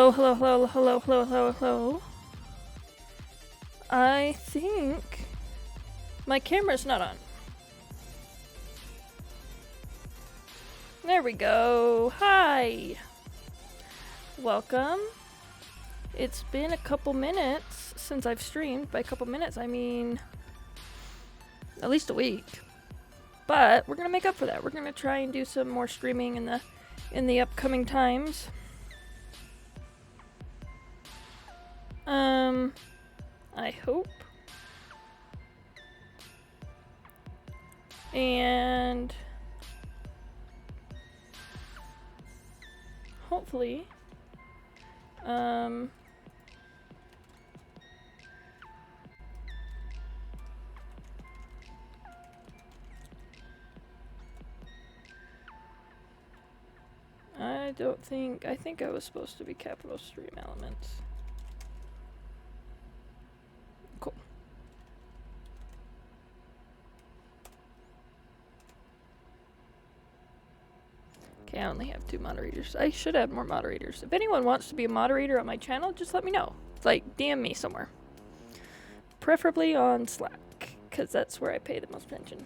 Hello, hello, hello, hello, hello, hello, hello. I think my camera's not on. There we go. Hi. Welcome. It's been a couple minutes since I've streamed. By a couple minutes, I mean at least a week. But we're gonna make up for that. We're gonna try and do some more streaming in the upcoming times. I hope. And hopefully, I think I was supposed to be capital stream elements. Cool. Okay, I only have 2 moderators. I should add more moderators. If anyone wants to be a moderator on my channel, just let me know. Like, DM me somewhere. Preferably on Slack, because that's where I pay the most attention.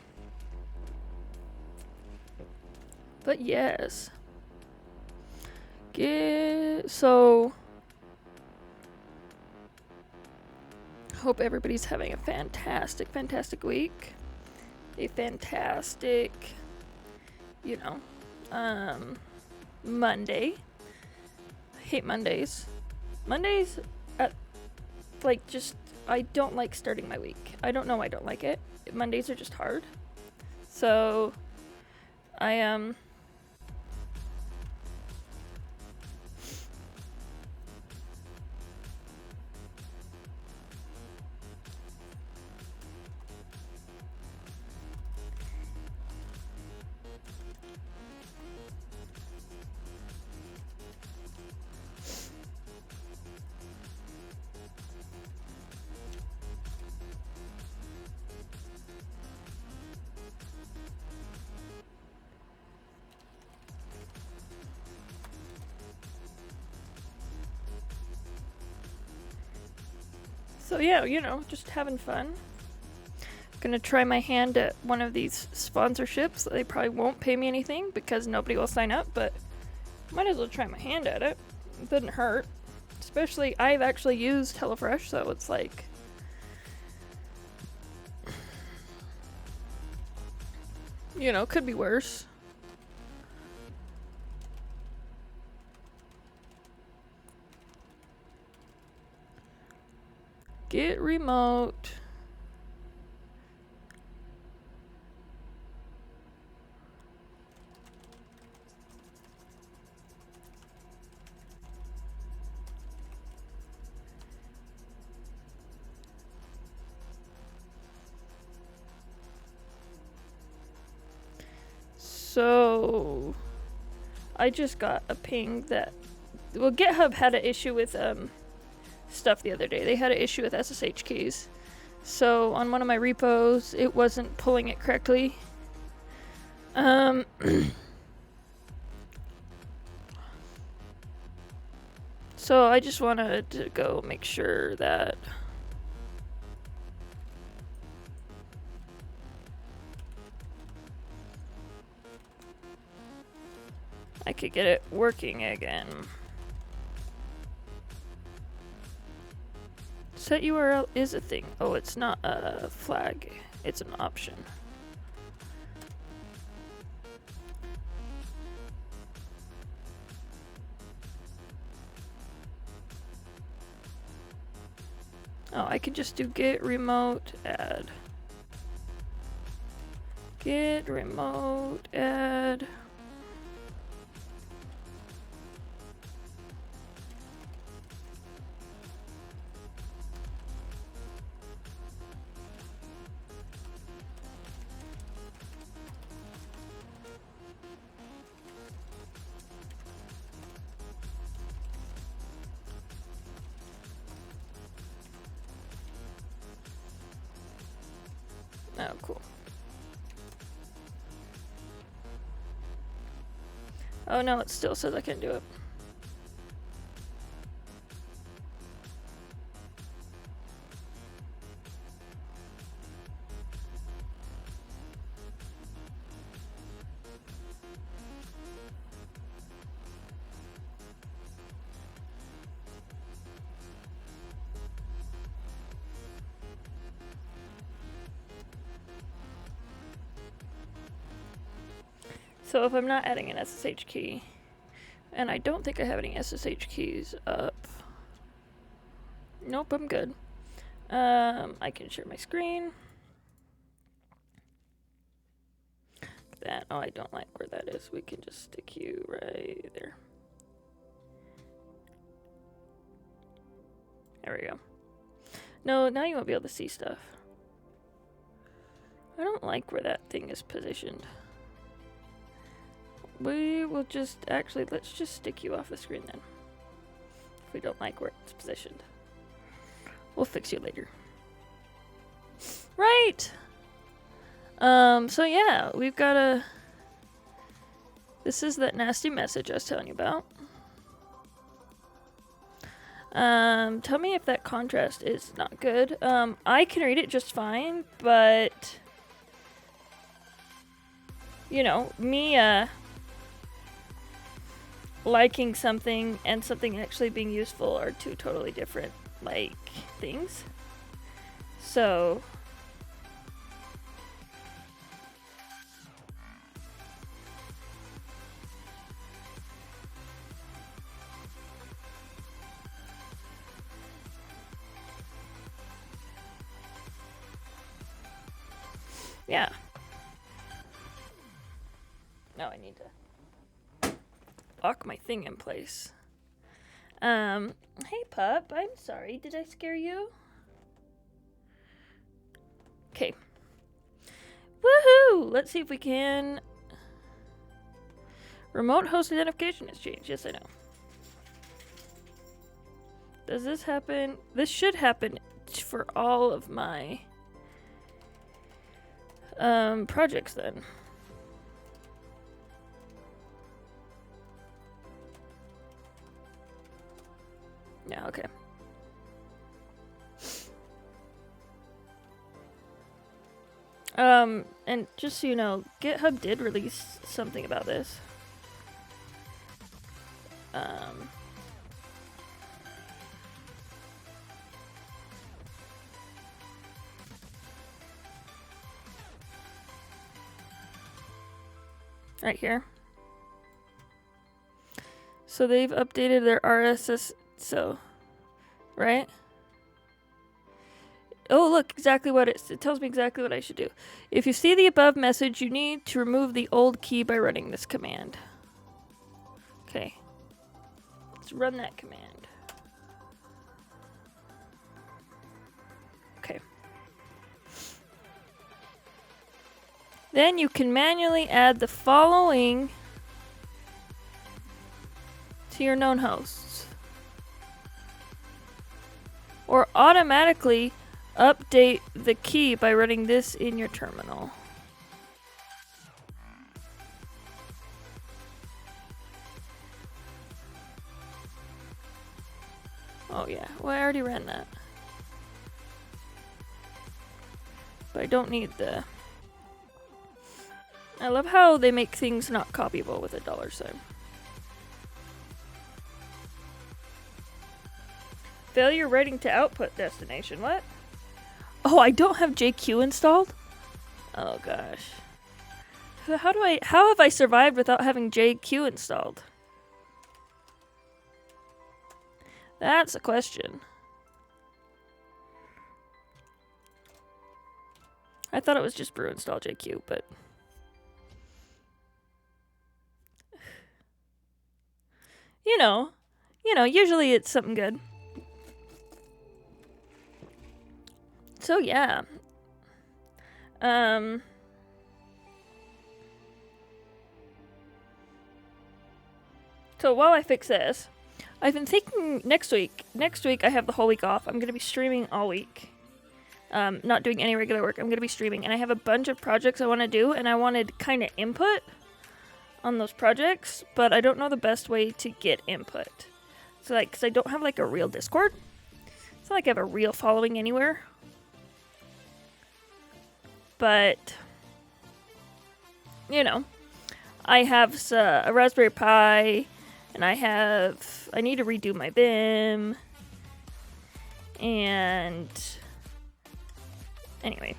But yes. So hope everybody's having a fantastic, fantastic week. A fantastic, Monday. I hate Mondays. Mondays, I don't like starting my week. I don't know why I don't like it. Mondays are just hard. So, So yeah, just having fun. Gonna try my hand at one of these sponsorships. They probably won't pay me anything because nobody will sign up, but might as well try my hand at it. It doesn't hurt. Especially, I've actually used HelloFresh, so it's like... could be worse. Get remote. So, I just got a ping that... Well, GitHub had an issue with, stuff the other day. They had an issue with SSH keys. So on one of my repos, it wasn't pulling it correctly. So I just wanted to go make sure that I could get it working again. Set URL is a thing. Oh, it's not a flag. It's an option. Oh, I could just do get remote add. Get remote add. Oh, cool. Oh no, it still says I can't do it. So if I'm not adding an SSH key, and I don't think I have any SSH keys up. Nope, I'm good. I can share my screen. That, oh, I don't like where that is. We can just stick you right there. There we go. No, now you won't be able to see stuff. I don't like where that thing is positioned. We will just, actually, let's just stick you off the screen then. If we don't like where it's positioned. We'll fix you later. Right! So yeah, we've got a... This is that nasty message I was telling you about. Tell me if that contrast is not good. I can read it just fine, but... You know, me, liking something and something actually being useful are two totally different, like, things. So... Yeah. Now I need to lock my thing in place. Hey pup, I'm sorry. Did I scare you? Okay. Woohoo! Let's see if we can... Remote host identification has changed. Yes, I know. Does this happen? This should happen for all of my... projects then. Yeah, okay. And just so you know, GitHub did release something about this. Right here. So they've updated their RSS, so, right? Oh, look, exactly what it tells me exactly what I should do. If you see the above message, you need to remove the old key by running this command. Okay. Let's run that command. Okay. Then you can manually add the following to your known hosts. Or automatically update the key by running this in your terminal. Oh yeah, well I already ran that. But I don't need the... I love how they make things not copyable with a $sign. Failure writing to output destination. What? Oh, I don't have JQ installed? Oh gosh. How have I survived without having JQ installed? That's a question. I thought it was just brew install JQ, but... You know, usually it's something good. So yeah. So while I fix this, I've been thinking next week I have the whole week off. I'm going to be streaming all week. Not doing any regular work. I'm going to be streaming. And I have a bunch of projects I want to do, and I wanted kind of input on those projects, but I don't know the best way to get input. So like, because I don't have like a real Discord. It's not like I have a real following anywhere. But, you know, I have a Raspberry Pi, and I need to redo my BIM, and anyway,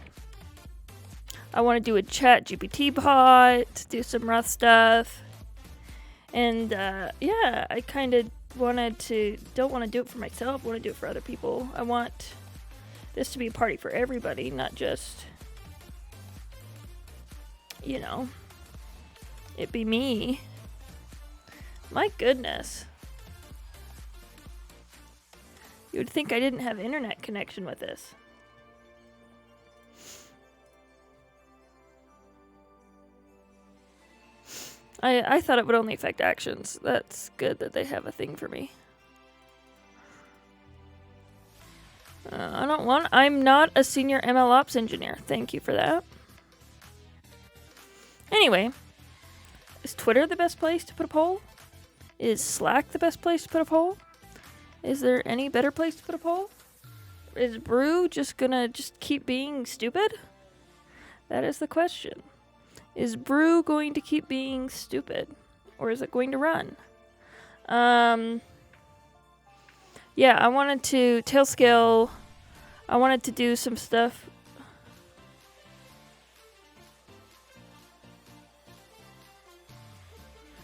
I want to do a chat GPT bot, do some rough stuff. And yeah, I kind of don't want to do it for myself, I want to do it for other people. I want this to be a party for everybody, not just, you know, it be me. My goodness. You would think I didn't have internet connection with this. I thought it would only affect actions. That's good that they have a thing for me. I'm not a senior MLOps engineer. Thank you for that. Anyway, is Twitter the best place to put a poll? Is Slack the best place to put a poll? Is there any better place to put a poll? Is Brew just gonna keep being stupid? That is the question. Is Brew going to keep being stupid? Or is it going to run? Yeah, I wanted to Tailscale. I wanted to do some stuff.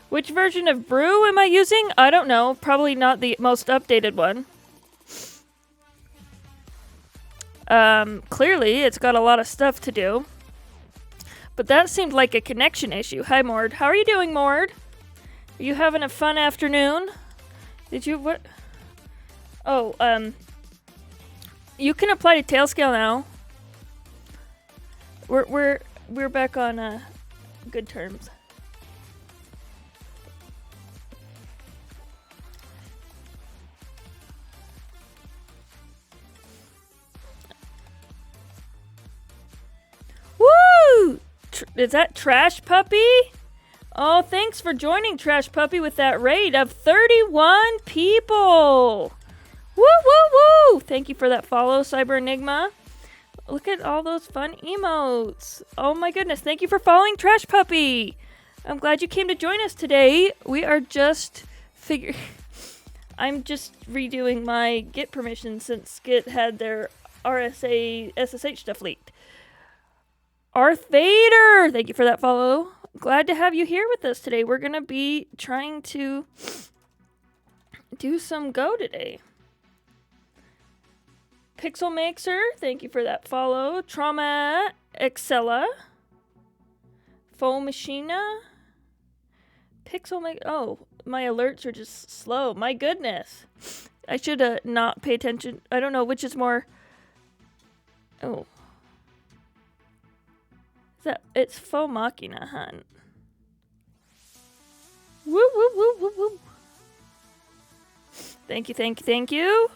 Which version of Brew am I using? I don't know. Probably not the most updated one. Clearly, it's got a lot of stuff to do. But that seemed like a connection issue. Hi, Mord. How are you doing, Mord? Are you having a fun afternoon? Did you, what? Oh, you can apply to Tailscale now. We're back on, good terms. Woo! Is that Trash Puppy? Oh, thanks for joining, Trash Puppy, with that raid of 31 people. Woo, woo, woo! Thank you for that follow, Cyber Enigma. Look at all those fun emotes. Oh my goodness, thank you for following Trash Puppy. I'm glad you came to join us today. We are just I'm just redoing my Git permissions since Git had their RSA SSH stuff leaked. Arth Vader, thank you for that follow. Glad to have you here with us today. We're going to be trying to do some Go today. Pixel Mixer, thank you for that follow. Trauma Excella. Foam Machina. Pixel Mix. Oh, my alerts are just slow. My goodness. I should not pay attention. I don't know which is more. Oh. It's Faux Machina, hun. Woo, woo, woo, woo, woo. Thank you, thank you, thank you.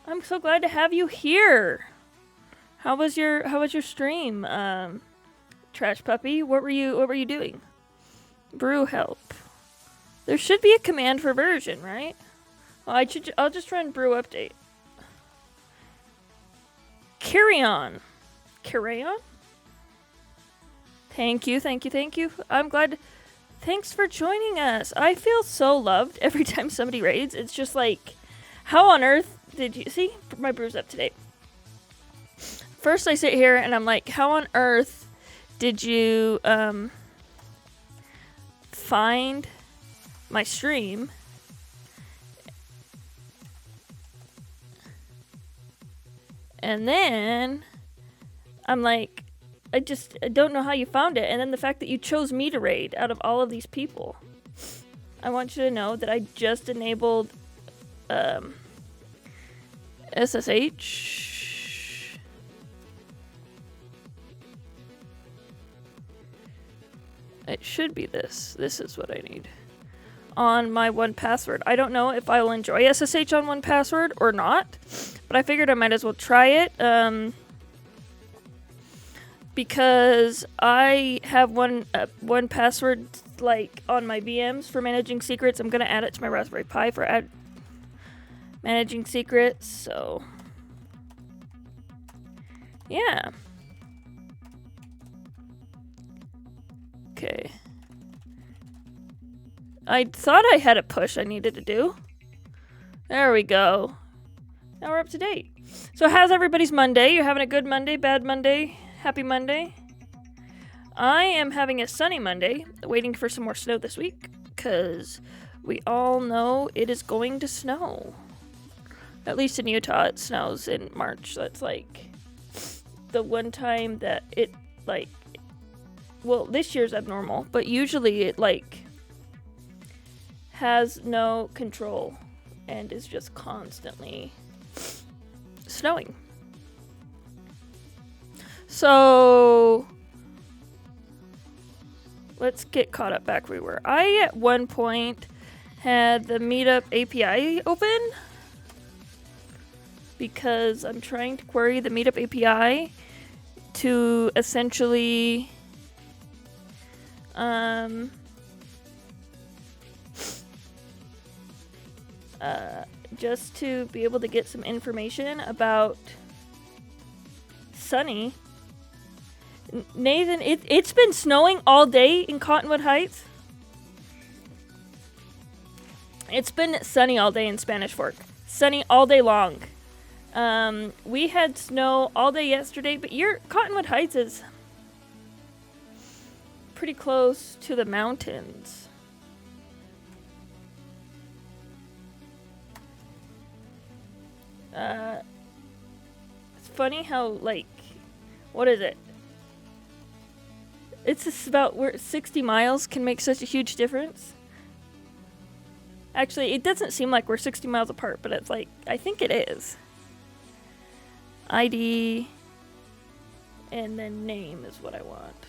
I'm so glad to have you here. How was your stream, Trash Puppy? What were you doing? Brew help. There should be a command for version, right? Well, I'll just run brew update. Carry on. Carry on? Thank you, thank you, thank you. I'm glad. Thanks for joining us. I feel so loved every time somebody raids. It's just like, how on earth did you see? My brew's up to date. First, I sit here and I'm like, how on earth did you find my stream? And then I'm like, I don't know how you found it. And then the fact that you chose me to raid out of all of these people. I want you to know that I just enabled SSH. It should be this. This is what I need. On my 1Password. I don't know if I will enjoy SSH on 1Password or not. But I figured I might as well try it. Because I have 1Password like on my VMs for managing secrets. I'm gonna add it to my Raspberry Pi for managing secrets. So yeah. Okay. I thought I had a push I needed to do. There we go. Now we're up to date. So how's everybody's Monday? You're having a good Monday, bad Monday? Happy Monday. I am having a sunny Monday, waiting for some more snow this week, because we all know it is going to snow. At least in Utah, it snows in March. That's like the one time that it, like, well, this year's abnormal, but usually it, like, has no control and is just constantly snowing. So let's get caught up back where we were. I, at one point, had the Meetup API open because I'm trying to query the Meetup API to essentially just to be able to get some information about Sunny. Nathan, it's been snowing all day in Cottonwood Heights. It's been sunny all day in Spanish Fork. Sunny all day long. We had snow all day yesterday, but your Cottonwood Heights is pretty close to the mountains. It's funny how, like, what is it? It's just about where 60 miles can make such a huge difference. Actually, it doesn't seem like we're 60 miles apart, but it's like, I think it is. ID and then name is what I want.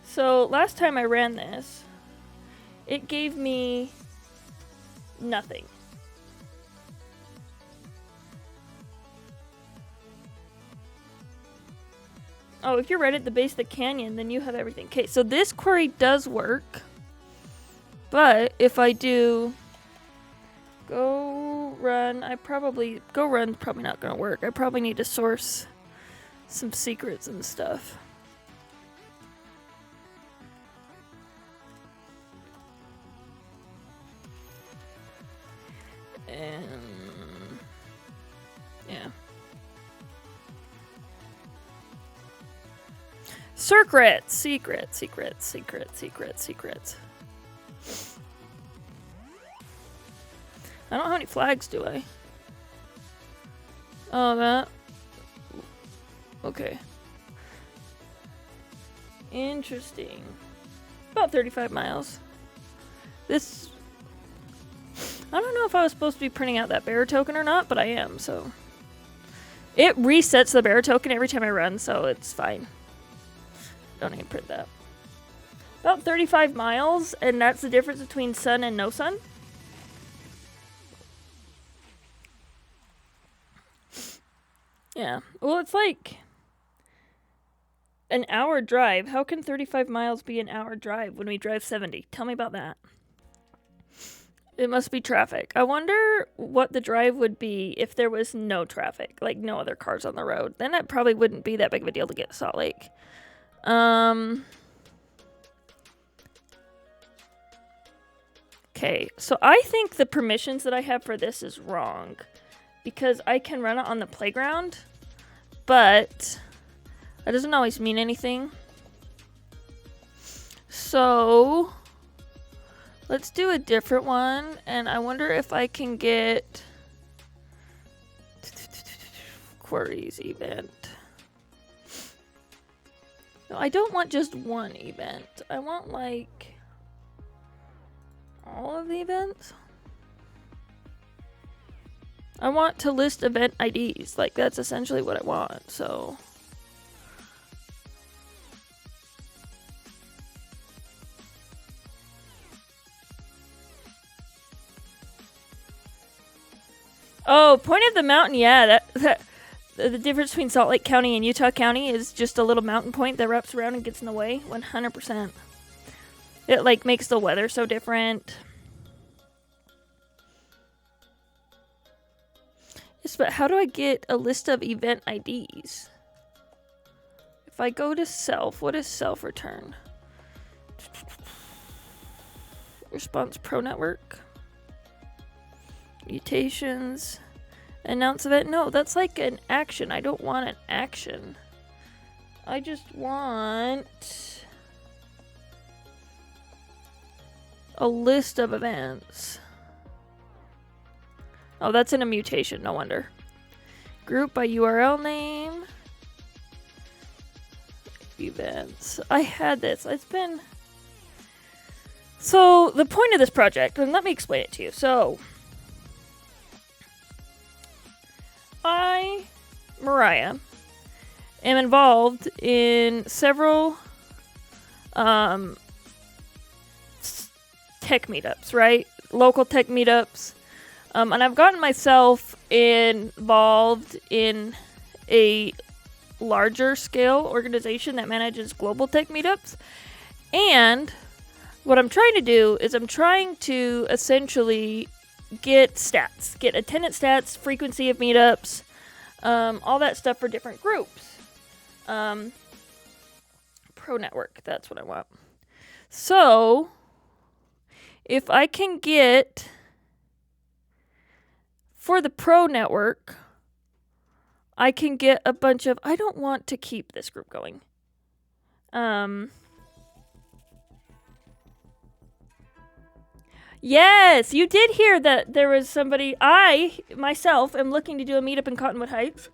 So last time I ran this, it gave me nothing. Oh, if you're right at the base of the canyon, then you have everything. Okay, so this query does work. But if I do go run's probably not going to work. I probably need to source some secrets and stuff. And yeah. Secrets. I don't have any flags, do I? Oh, that. Okay. Interesting. About 35 miles. This. I don't know if I was supposed to be printing out that bearer token or not, but I am, so. It resets the bearer token every time I run, so it's fine. Don't even print that. About 35 miles, and that's the difference between sun and no sun. Yeah. Well, it's like an hour drive. How can 35 miles be an hour drive when we drive 70? Tell me about that. It must be traffic. I wonder what the drive would be if there was no traffic, like no other cars on the road. Then it probably wouldn't be that big of a deal to get to Salt Lake. Okay, so I think the permissions that I have for this is wrong. Because I can run it on the playground, but that doesn't always mean anything. So let's do a different one, and I wonder if I can get queries event. No, I don't want just one event. I want, like, all of the events. I want to list event IDs. Like, that's essentially what I want, so. Oh, Point of the Mountain, yeah. The difference between Salt Lake County and Utah County is just a little mountain point that wraps around and gets in the way. 100%. It, like, makes the weather so different. Yes, but how do I get a list of event IDs? If I go to self, what does self return? Response Pro Network. Mutations. Announce event. No, that's like an action. I don't want an action. I just want a list of events. Oh, that's in a mutation. No wonder. Group by URL name. Events. I had this. It's been... So, the point of this project, and let me explain it to you. So, I, Mariah, am involved in several tech meetups, right? Local tech meetups. And I've gotten myself involved in a larger scale organization that manages global tech meetups. And what I'm trying to do is I'm trying to essentially get stats, get attendance stats, frequency of meetups, all that stuff for different groups. Pro network, that's what I want. So, if I can get, for the pro network, I can get a bunch of, I don't want to keep this group going. Yes, you did hear that there was somebody, I, myself, am looking to do a meetup in Cottonwood Heights.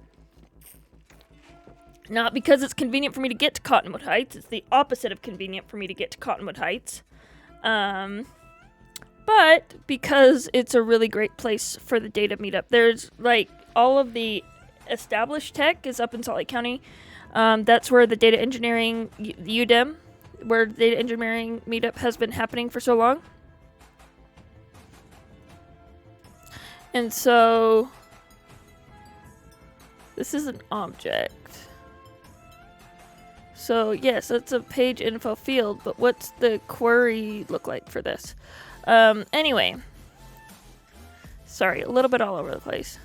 Not because it's convenient for me to get to Cottonwood Heights. It's the opposite of convenient for me to get to Cottonwood Heights. But because it's a really great place for the data meetup. There's, like, all of the established tech is up in Salt Lake County. That's where the data engineering, UDEM, where the data engineering meetup has been happening for so long. And so, this is an object. So, yes, it's a page info field, but what's the query look like for this? Anyway. Sorry, a little bit all over the place.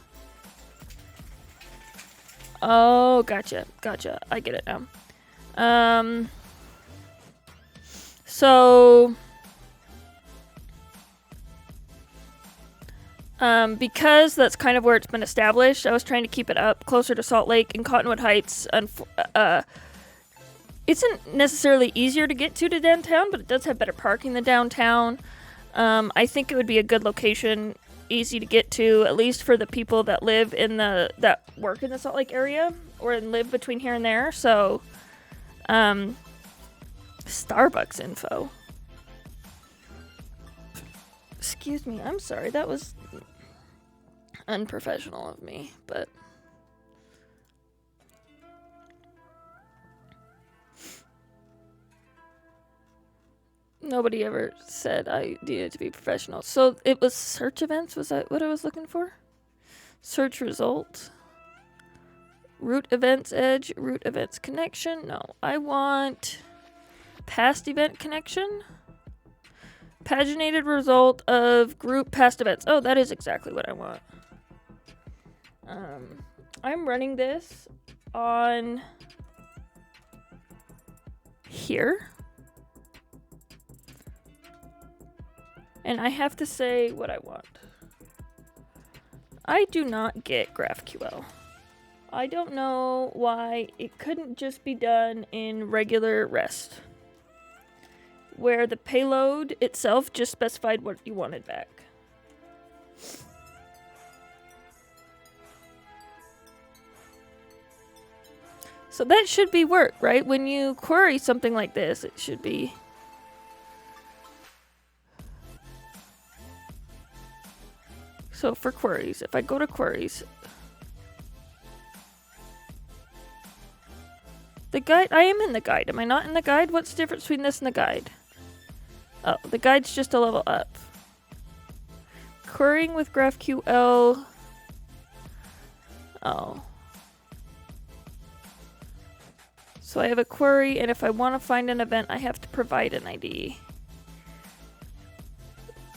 Oh, gotcha. I get it now. Because that's kind of where it's been established, I was trying to keep it up closer to Salt Lake and Cottonwood Heights. Isn't necessarily easier to get to downtown, but it does have better parking than downtown. I think it would be a good location, easy to get to, at least for the people that live in that work in the Salt Lake area or live between here and there. So, Starbucks info. Excuse me, I'm sorry, that was unprofessional of me, but nobody ever said I needed to be professional. So it was search events? Was that what I was looking for? Search result. Root events edge. Root events connection. No, I want past event connection. Paginated result of group past events. Oh, that is exactly what I want. I'm running this on here. And I have to say what I want. I do not get GraphQL. I don't know why it couldn't just be done in regular REST, where the payload itself just specified what you wanted back. So that should be work, right? When you query something like this, it should be... So for queries, if I go to queries, the guide, I am in the guide. Am I not in the guide? What's the difference between this and the guide? Oh, the guide's just a level up. Querying with GraphQL. Oh. So I have a query, and if I want to find an event, I have to provide an ID.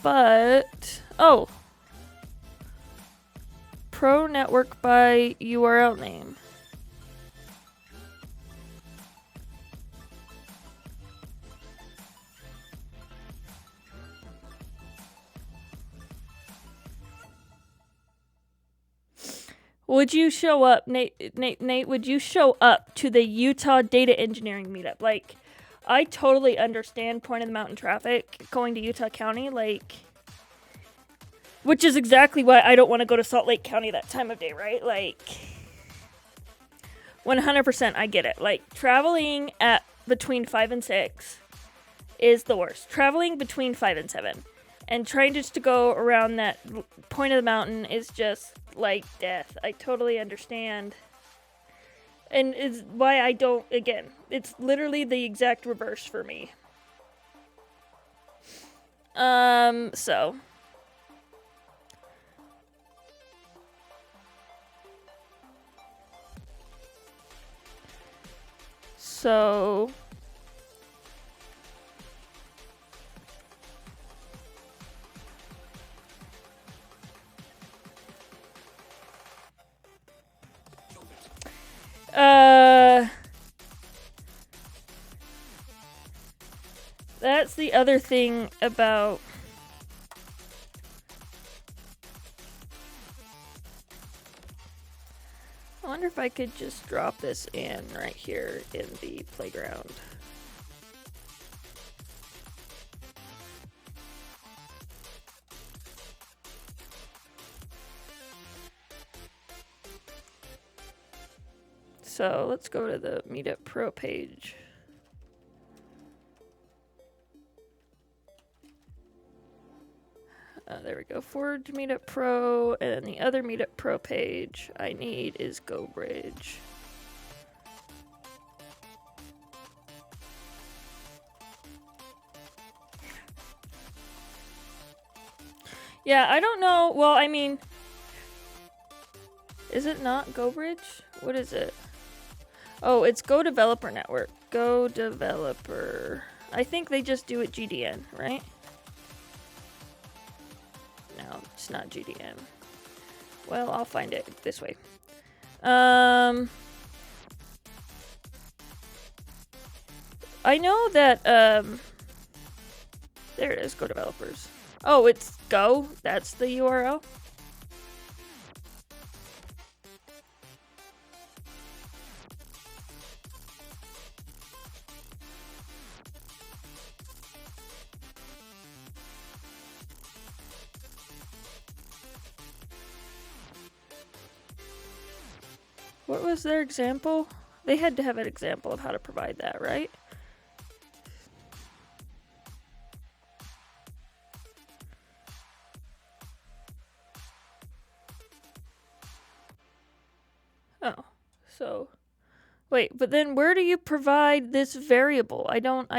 But, oh. Pro network by URL name. Would you show up, Nate, would you show up to the Utah data engineering meetup? Like, I totally understand Point of the Mountain traffic going to Utah County, like, which is exactly why I don't want to go to Salt Lake County that time of day, right? Like, 100% I get it. Like, traveling at between 5 and 6 is the worst. Traveling between 5 and 7 and trying just to go around that point of the mountain is just like death. I totally understand. And it's why I don't, again, it's literally the exact reverse for me. So. That's the other thing about I wonder if I could just drop this in right here in the playground. So let's go to the Meetup Pro page. There we go. Forward to Meetup Pro, and then the other Meetup Pro page I need is GoBridge. Yeah, I don't know. Well, I mean, is it not GoBridge? What is it? Oh, it's Go Developer Network. Go Developer. I think they just do it GDN, right? No, it's not GDN. Well, I'll find it this way. I know that, there it is, Go Developers. Oh, it's Go? That's the URL? What was their example? They had to have an example of how to provide that, right? Oh, so wait, but then where do you provide this variable? I don't.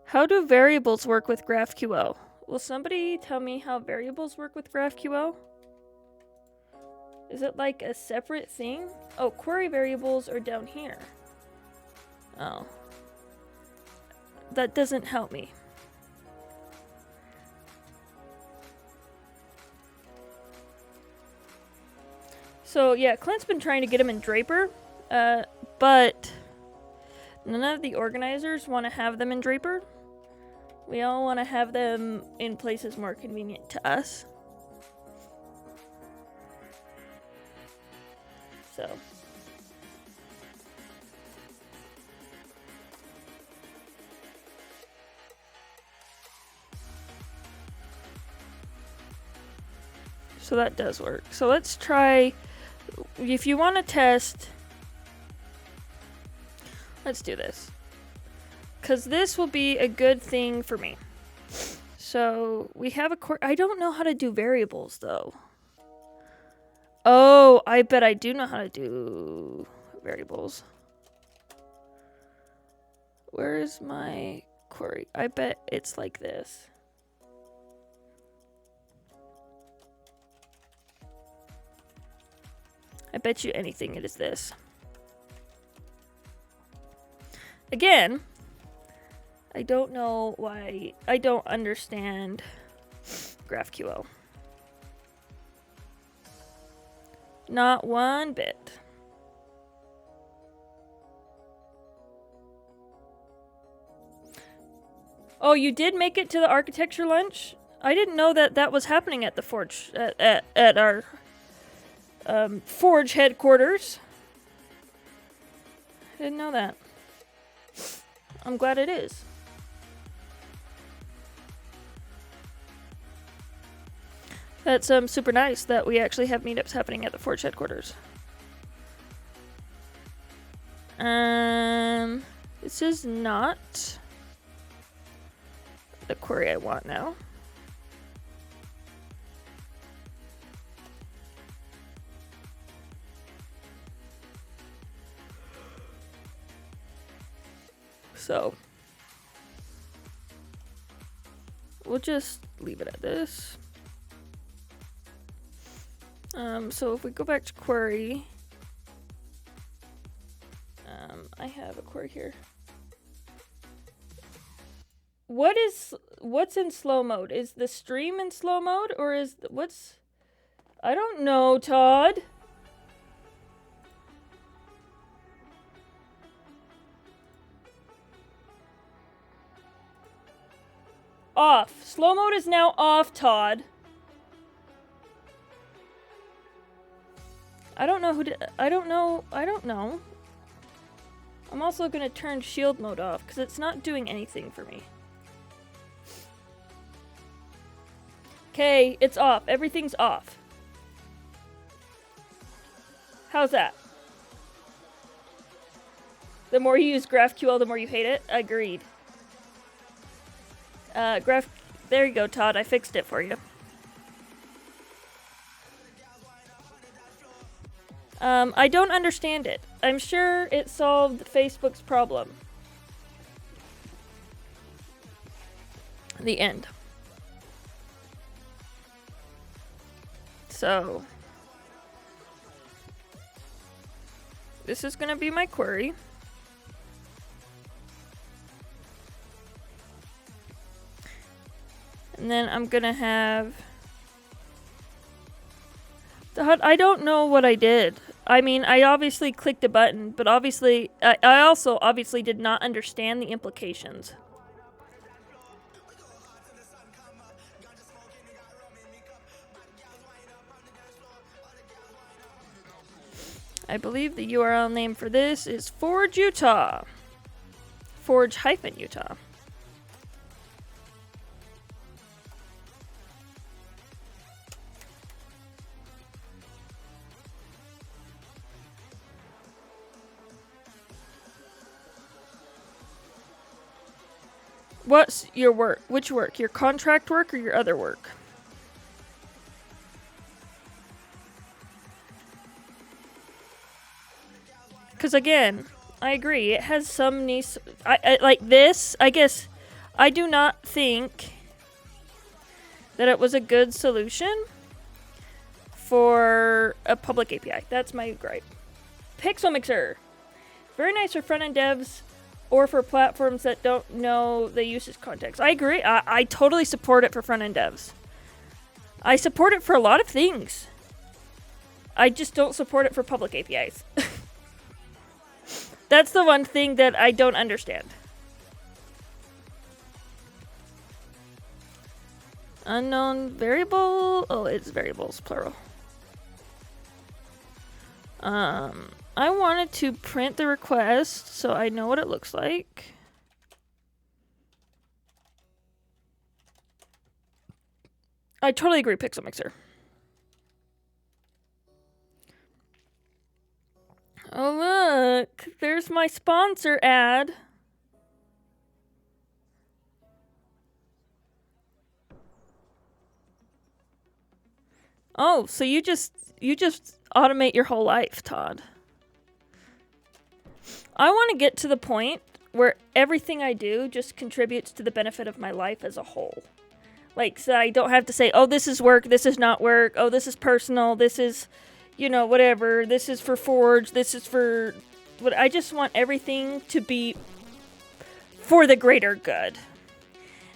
How do variables work with GraphQL? Will somebody tell me how variables work with GraphQL? Is it like a separate thing? Oh, query variables are down here. Oh. That doesn't help me. So yeah, Clint's been trying to get him in Draper, but none of the organizers want to have them in Draper. We all want to have them in places more convenient to us. So that does work. So let's try, if you want to test, let's do this. Because this will be a good thing for me. So we have I don't know how to do variables though. Oh, I bet I do know how to do variables. Where is my query? I bet it's like this. I bet you anything it is this. Again, I don't know why. I don't understand GraphQL. Not one bit. Oh, you did make it to the architecture lunch? I didn't know that that was happening at the Forge, at our Forge headquarters. I didn't know that. I'm glad it is. That's super nice that we actually have meetups happening at the Forge headquarters. This is not the query I want now. So we'll just leave it at this. So if we go back to query, I have a query here. What's in slow mode? Is the stream in slow mode, or is what's? I don't know, Todd. Off. Slow mode is now off, Todd. I don't know who did. I don't know. I'm also gonna turn shield mode off because it's not doing anything for me. Okay, it's off. Everything's off. How's that? The more you use GraphQL, the more you hate it? Agreed. There you go, Todd. I fixed it for you. I don't understand it. I'm sure it solved Facebook's problem. The end. So, this is gonna be my query. And then I'm gonna have... I don't know what I did. I mean, I obviously clicked a button, but obviously, I also obviously did not understand the implications. I believe the URL name for this is Forge Utah. Forge-Utah. What's your work? Which work? Your contract work or your other work? Because again, I agree. It has some nice... I like this. I guess I do not think that it was a good solution for a public API. That's my gripe. Pixel Mixer. Very nice for front-end devs or for platforms that don't know the usage context. I agree. I totally support it for front-end devs. I support it for a lot of things. I just don't support it for public APIs. That's the one thing that I don't understand. Unknown variable? Oh, it's variables, plural. I wanted to print the request so I know what it looks like. I totally agree, Pixel Mixer. Oh, look. There's my sponsor ad. Oh, so you just automate your whole life, Todd. I want to get to the point where everything I do just contributes to the benefit of my life as a whole. Like, so I don't have to say, oh, this is work, this is not work, oh, this is personal, this is, you know, whatever, this is for Forge, this is for... What I just want everything to be for the greater good.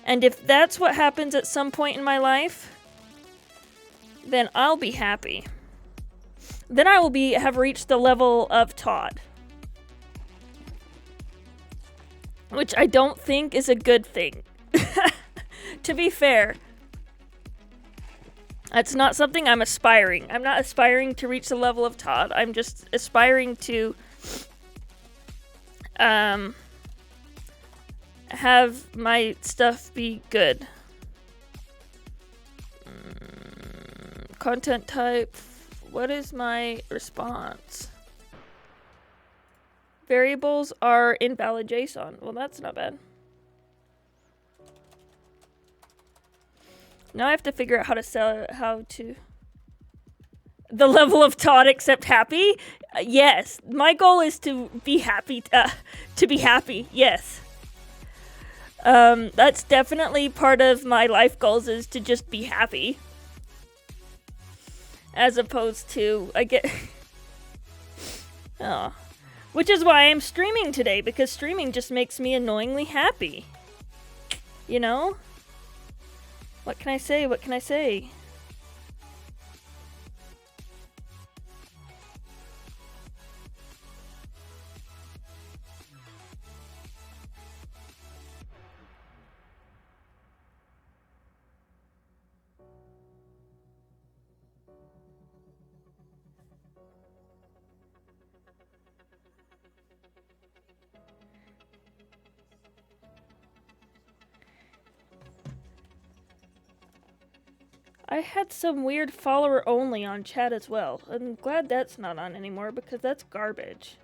And if that's what happens at some point in my life, then I'll be happy. Then I will have reached the level of Todd. Which I don't think is a good thing. to be fair, that's not something I'm aspiring. I'm not aspiring to reach the level of Todd. I'm just aspiring to have my stuff be good. Content type. What is my response? Variables are invalid JSON. Well, that's not bad. Now I have to figure out how to the level of Todd except happy. Yes, my goal is to be happy. To be happy. Yes. That's definitely part of my life goals, is to just be happy. As opposed to, oh. Which is why I'm streaming today, because streaming just makes me annoyingly happy. You know? What can I say? What can I say? I had some weird follower only on chat as well. I'm glad that's not on anymore, because that's garbage.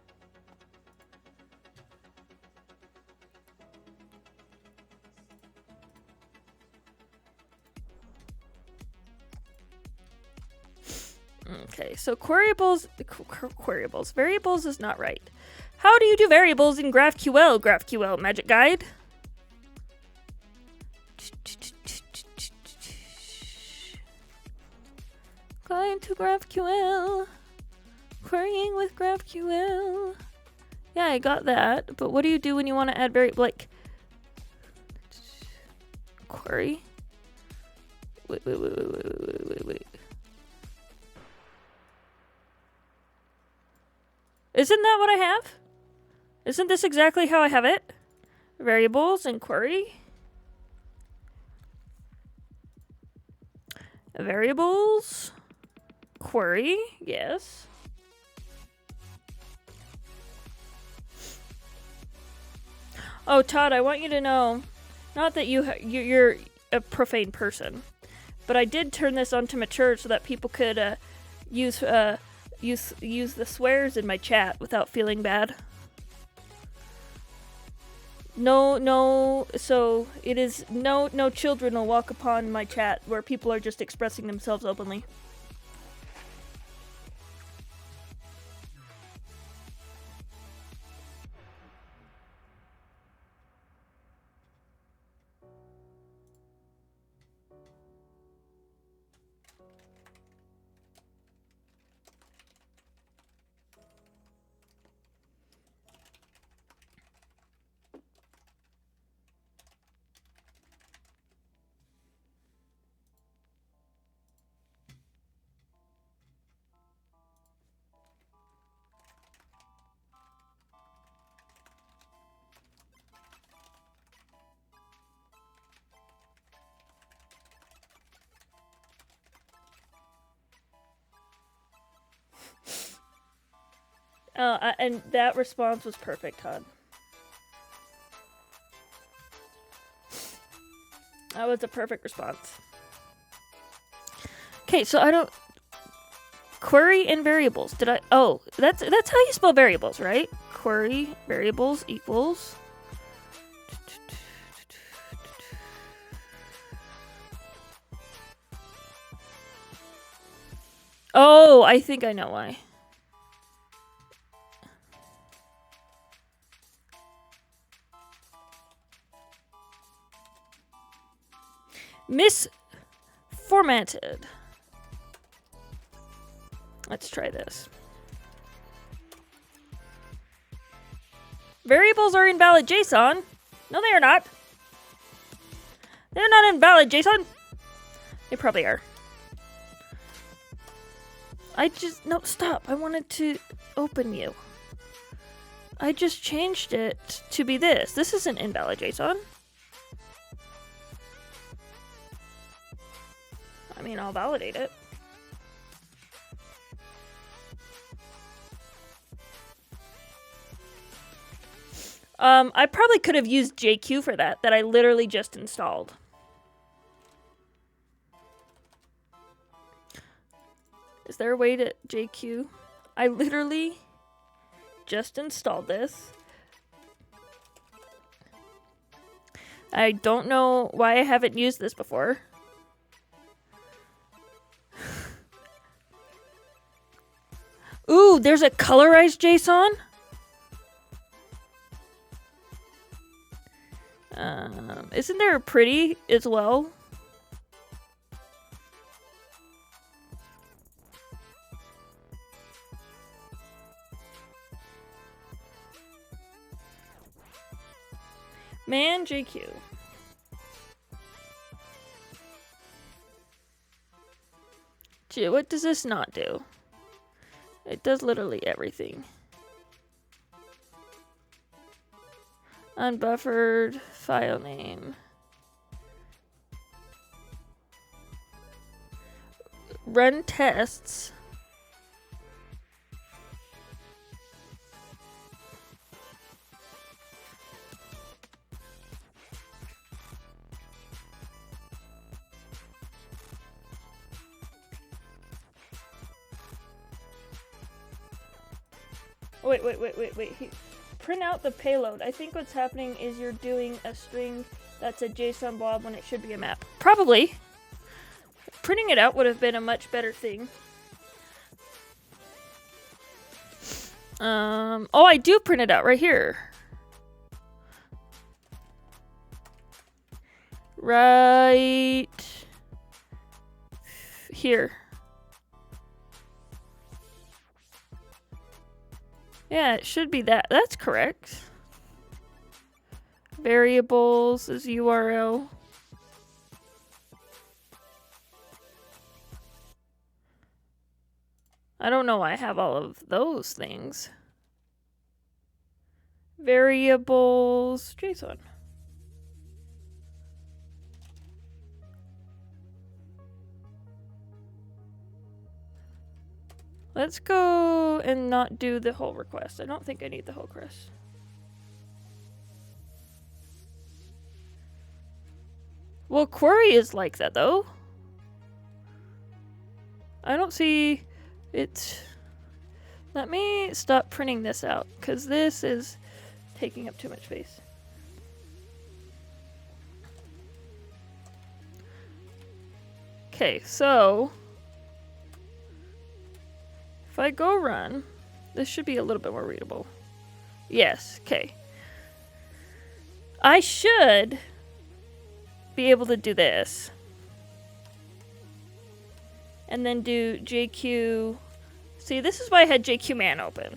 Okay, so variables is not right. How do you do variables in GraphQL? GraphQL Magic Guide? Going to GraphQL. Querying with GraphQL. Yeah, I got that. But what do you do when you want to add like query? Wait. Isn't that what I have? Isn't this exactly how I have it? Variables and query. Variables. Query, yes. Oh, Todd, I want you to know, not that you're a profane person, but I did turn this on to mature so that people could use the swears in my chat without feeling bad. No, so it is no children will walk upon my chat where people are just expressing themselves openly. And that response was perfect, Todd. That was a perfect response. Okay, so I don't... Query and variables. Did I... Oh, that's how you spell variables, right? Query, variables, equals... Oh, I think I know why. Misformatted. Let's try this. Variables are invalid JSON. No, they are not. They're not invalid JSON. They probably are. No, stop. I wanted to open you. I just changed it to be this. This isn't invalid JSON. I mean, I'll validate it. I probably could have used JQ for that I literally just installed. Is there a way to JQ? I literally just installed this. I don't know why I haven't used this before. Ooh, there's a colorized JSON? Isn't there a pretty as well? Man, JQ. Gee, what does this not do? It does literally everything. Unbuffered file name. Run tests. Wait. Print out the payload. I think what's happening is you're doing a string that's a JSON blob when it should be a map. Probably. Printing it out would have been a much better thing. Oh, I do print it out right here. Right here. Yeah, it should be that. That's correct. Variables is URL. I don't know why I have all of those things. Variables, JSON. Let's go and not do the whole request. I don't think I need the whole request. Well, query is like that though. I don't see it. Let me stop printing this out because this is taking up too much space. Okay, so if I go run, this should be a little bit more readable. Yes, okay. I should be able to do this. And then do JQ. See, this is why I had JQ man open.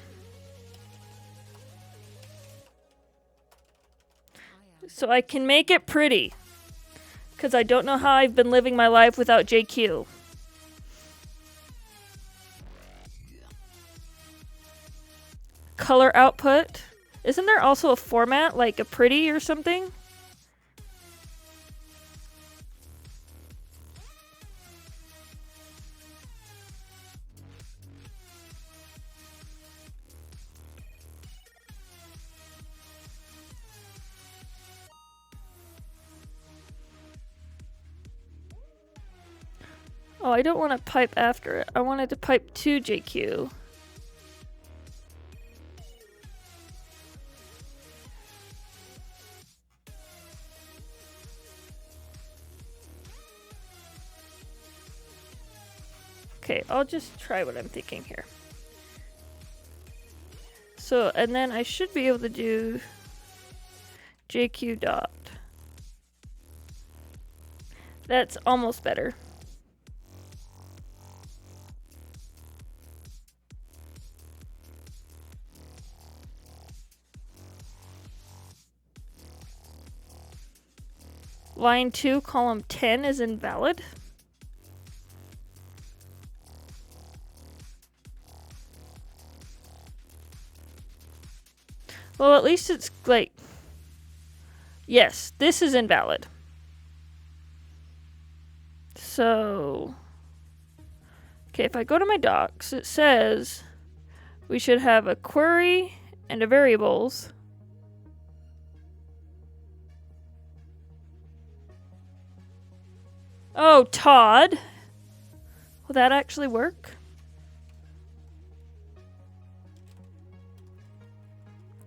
So I can make it pretty. Because I don't know how I've been living my life without JQ. Color output. Isn't there also a format, like a pretty or something? Oh, I don't want to pipe after it. I wanted to pipe to JQ. Okay, I'll just try what I'm thinking here. So, and then I should be able to do JQ dot. That's almost better. Line 2, column 10 is invalid. Well, at least it's like... Yes, this is invalid. So, okay, if I go to my docs, it says we should have a query and a variables. Oh, Todd. Will that actually work?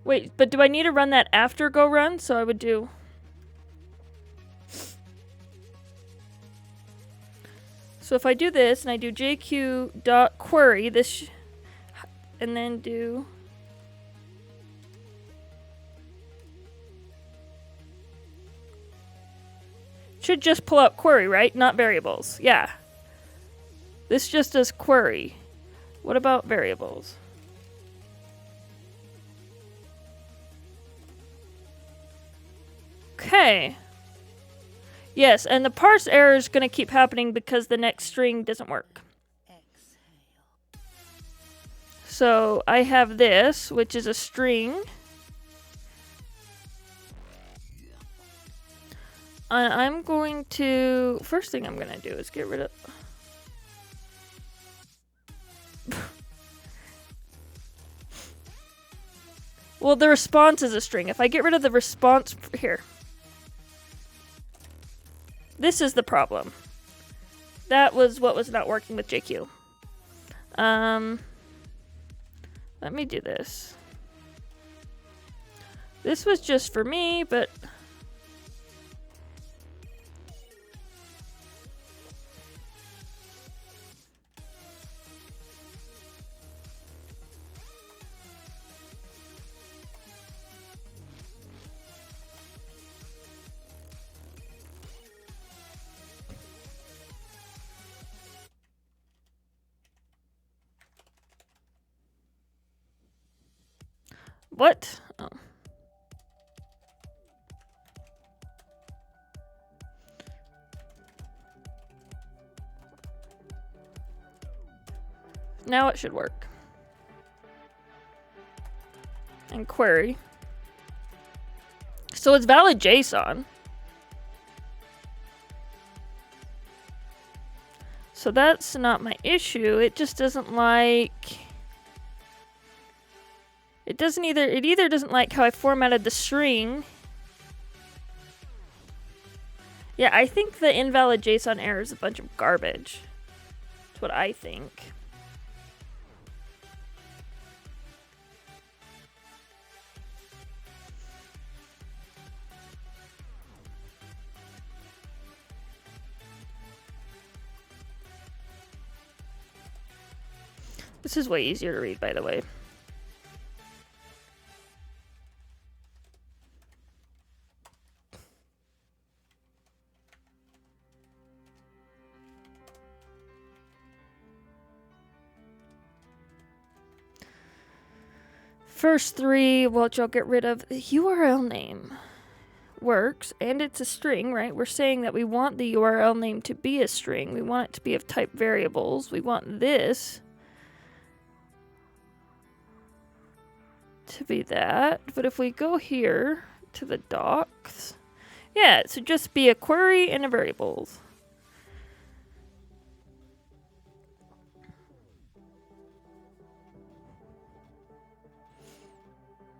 Wait, but do I need to run that after go run? So I would do... So if I do this and I do jq.query, this and then do... Should just pull out query, right? Not variables. Yeah. This just does query. What about variables? Okay. Yes, and the parse error is going to keep happening because the next string doesn't work. So I have this, which is a string. And I'm going to... First thing I'm going to do is get rid of... Well, the response is a string. If I get rid of the response... Here. This is the problem. That was what was not working with JQ. Let me do this. This was just for me, but... What? Oh. Now it should work. And query. So it's valid JSON. So that's not my issue. It just doesn't like... It either doesn't like how I formatted the string. Yeah, I think the invalid JSON error is a bunch of garbage. That's what I think. This is way easier to read, by the way. First three, which I'll get rid of, the URL name works, and it's a string, right? We're saying that we want the URL name to be a string. We want it to be of type variables. We want this to be that. But if we go here to the docs, yeah, it should just be a query and a variables.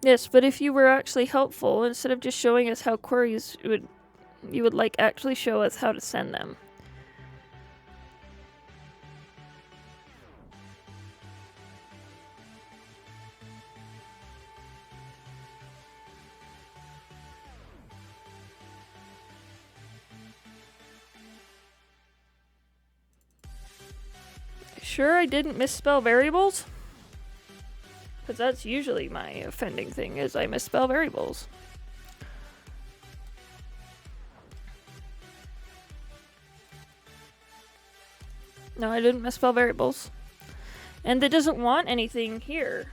Yes, but if you were actually helpful, instead of just showing us how queries you would like actually show us how to send them. Sure I didn't misspell variables? Because that's usually my offending thing, is I misspell variables. No, I didn't misspell variables. And it doesn't want anything here.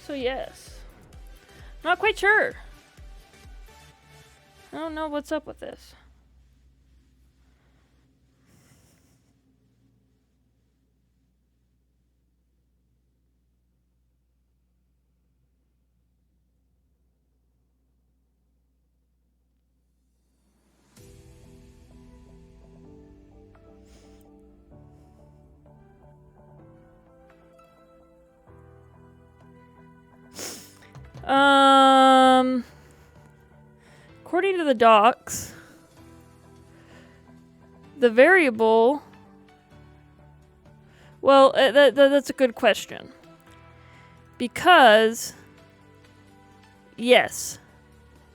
So yes. Not quite sure. I don't know what's up with this. According to the docs, the variable... Well, that's a good question. Because, yes,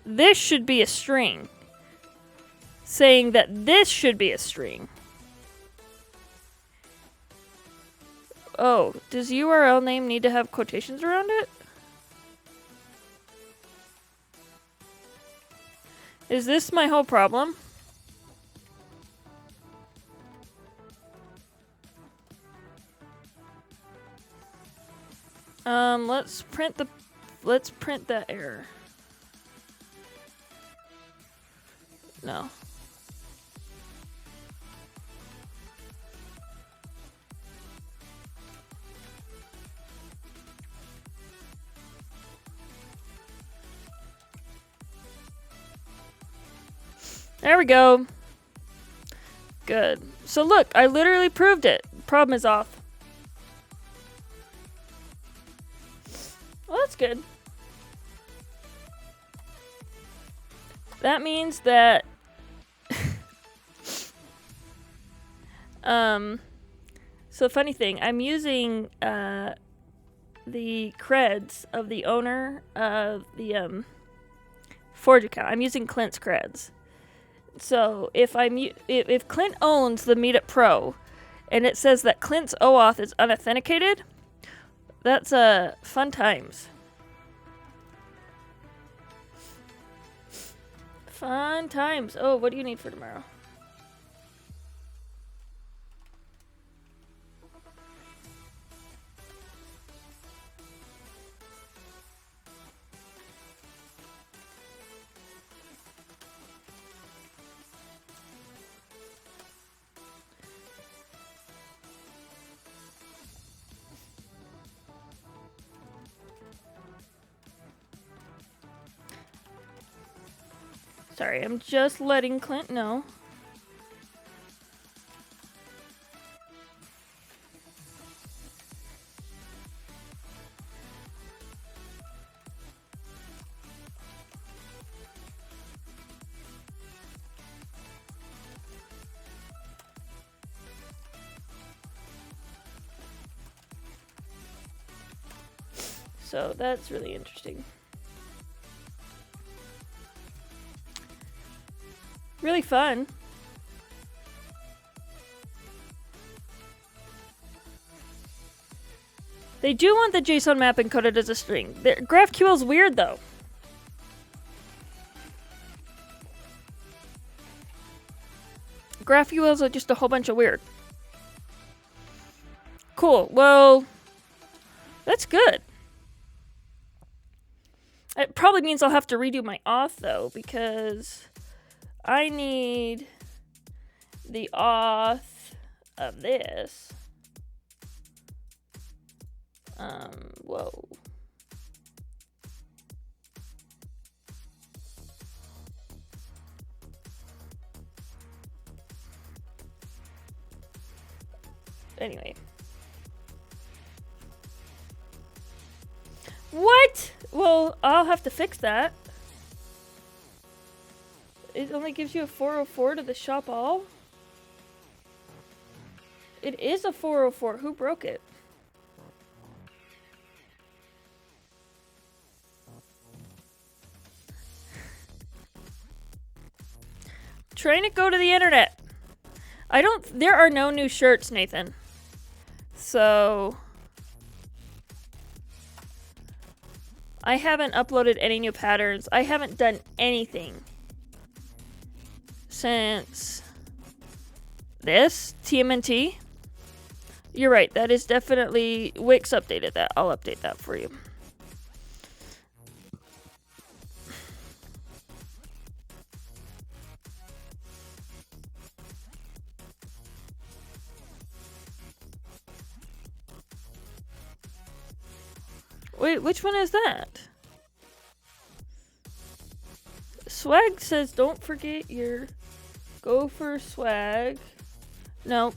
this should be a string. Saying that this should be a string. Oh, does URL name need to have quotations around it? Is this my whole problem? Let's print that error. No. There we go. Good. So look, I literally proved it. Problem is off. Well, that's good. That means that so funny thing, I'm using the creds of the owner of the Forge account. I'm using Clint's creds. So if if Clint owns the Meetup Pro and it says that Clint's OAuth is unauthenticated, that's fun times. Fun times. Oh, what do you need for tomorrow? Sorry, I'm just letting Clint know. So that's really interesting. Really fun. They do want the JSON map encoded as a string. GraphQL's weird though. GraphQL's just a whole bunch of weird. Cool. Well, that's good. It probably means I'll have to redo my auth though, because I need the auth of this. Whoa. Anyway. What? Well, I'll have to fix that. It only gives you a 404 to the shop all? It is a 404. Who broke it? Trying to go to the internet. There are no new shirts, Nathan. So I haven't uploaded any new patterns. I haven't done anything since this TMNT. You're right, that is definitely Wix updated that. I'll update that for you. Wait, which one is that? Swag says don't forget your gopher swag. Nope.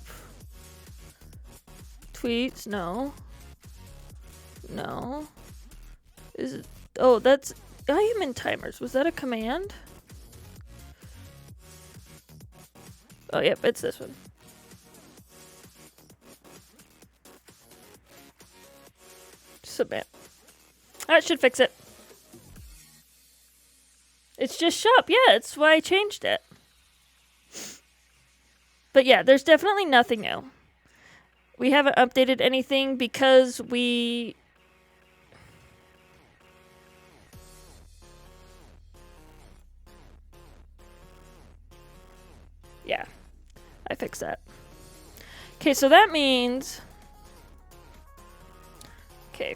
Tweets, no. No. Is it? Oh, that's... I am in timers. Was that a command? Oh, yep, it's this one. Submit. That should fix it. It's just shop. Yeah, that's why I changed it. But yeah, there's definitely nothing new. We haven't updated anything because we... Yeah, I fixed that. Okay, so that means... Okay.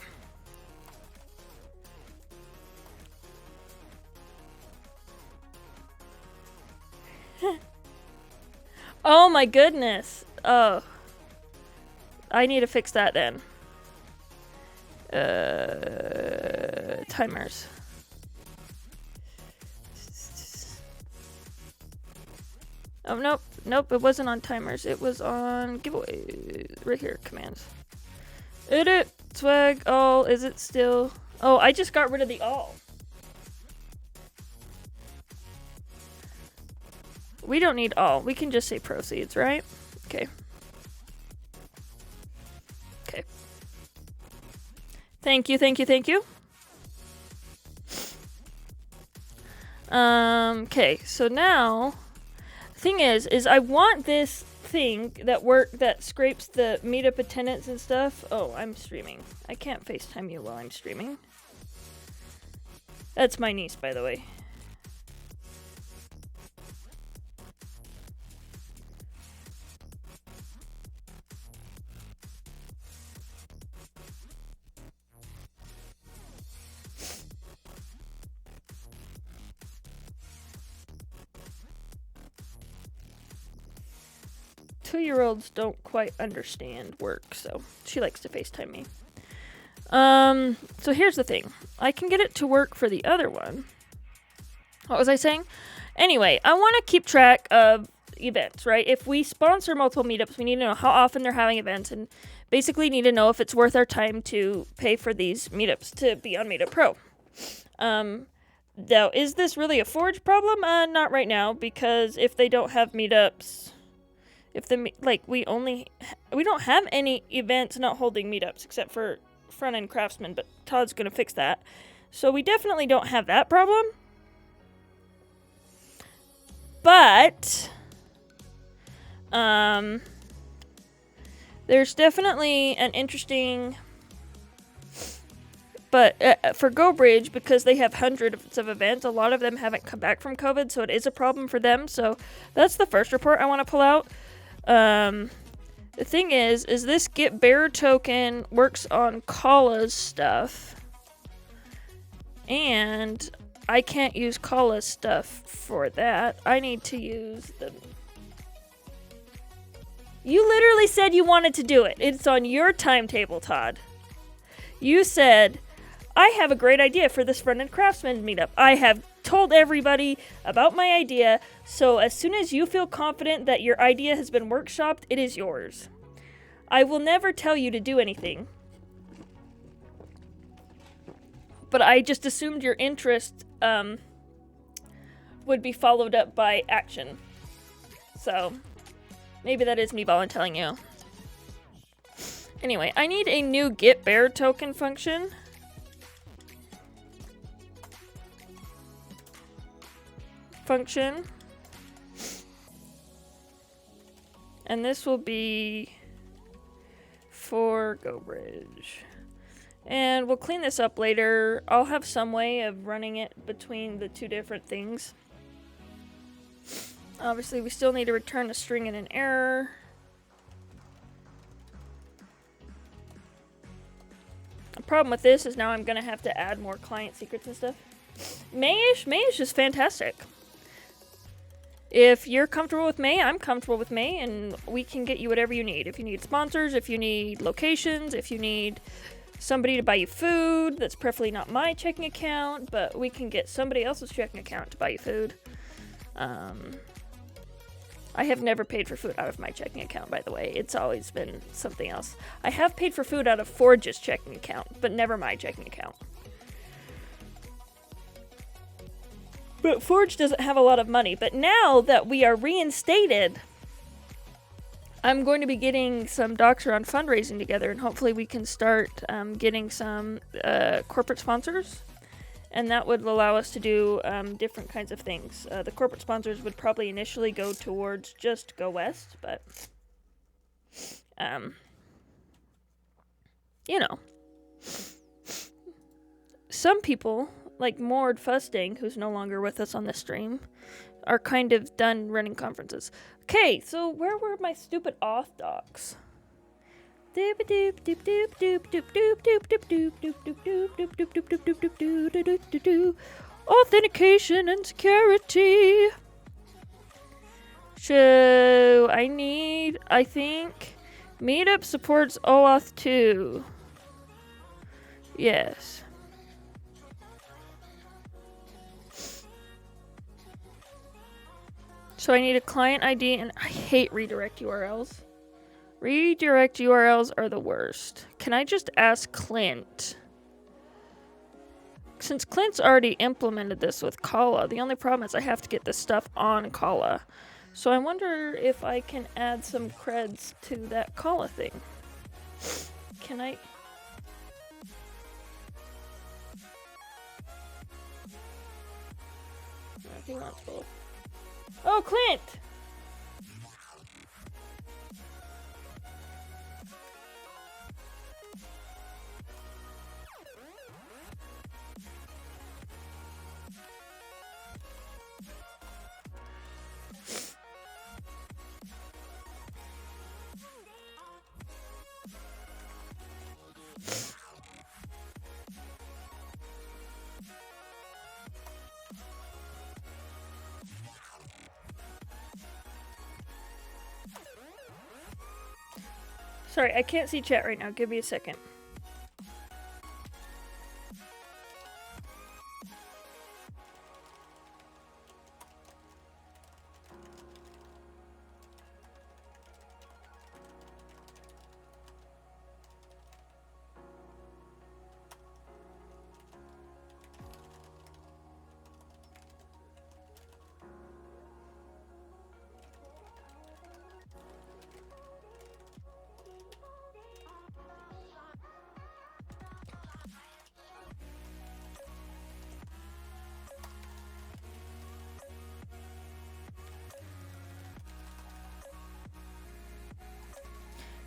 Oh my goodness. Oh. I need to fix that then. Timers. Oh, nope. Nope, it wasn't on timers. It was on giveaway. Right here, commands. Edit, swag, all. Is it still? Oh, I just got rid of the all. We don't need all. We can just say proceeds, right? Okay. Okay. Thank you, thank you, thank you. Okay, so now... thing is I want this thing that scrapes the meetup attendance and stuff. Oh, I'm streaming. I can't FaceTime you while I'm streaming. That's my niece, by the way. Two-year-olds don't quite understand work, so she likes to FaceTime me. So here's the thing. I can get it to work for the other one. What was I saying? Anyway, I want to keep track of events, right? If we sponsor multiple meetups, we need to know how often they're having events and basically need to know if it's worth our time to pay for these meetups to be on Meetup Pro. Now, is this really a Forge problem? Not right now, because if they don't have meetups... we don't have any events not holding meetups except for front-end craftsmen, but Todd's gonna fix that. So we definitely don't have that problem. But, there's definitely an interesting, but for GoBridge, because they have hundreds of events, a lot of them haven't come back from COVID, so it is a problem for them. So that's the first report I want to pull out. The thing is this get bearer token works on Kala's stuff, and I can't use Kala's stuff for that. I need to use the... You literally said you wanted to do it. It's on your timetable, Todd. You said, I have a great idea for this front-end craftsman meetup. I have told everybody about my idea, so as soon as you feel confident that your idea has been workshopped, it is yours. I will never tell you to do anything. But I just assumed your interest would be followed up by action. So, maybe that is me volunteering you. Anyway, I need a new get bearer token function. And this will be for GoBridge. And we'll clean this up later. I'll have some way of running it between the two different things. Obviously, we still need to return a string and an error. The problem with this is now I'm going to have to add more client secrets and stuff. Mayish is fantastic. If you're comfortable with May, I'm comfortable with May, and we can get you whatever you need. If you need sponsors, if you need locations, if you need somebody to buy you food. That's preferably not my checking account, but we can get somebody else's checking account to buy you food. I have never paid for food out of my checking account, by the way. It's always been something else. I have paid for food out of Forge's checking account, but never my checking account. But Forge doesn't have a lot of money. But now that we are reinstated, I'm going to be getting some docs around fundraising together, and hopefully we can start getting some corporate sponsors. And that would allow us to do different kinds of things. The corporate sponsors would probably initially go towards just Go West, but, you know. Some people, like Mord Fusting, who's no longer with us on this stream, are kind of done running conferences. Okay, so where were my stupid auth docs? Authentication and security. So I think Meetup supports OAuth 2. Yes. So I need a client ID, and I hate redirect URLs. Redirect URLs are the worst. Can I just ask Clint? Since Clint's already implemented this with Kala, the only problem is I have to get this stuff on Kala. So I wonder if I can add some creds to that Kala thing. Can I? He wants both. Oh, Clint! Sorry, I can't see chat right now. Give me a second.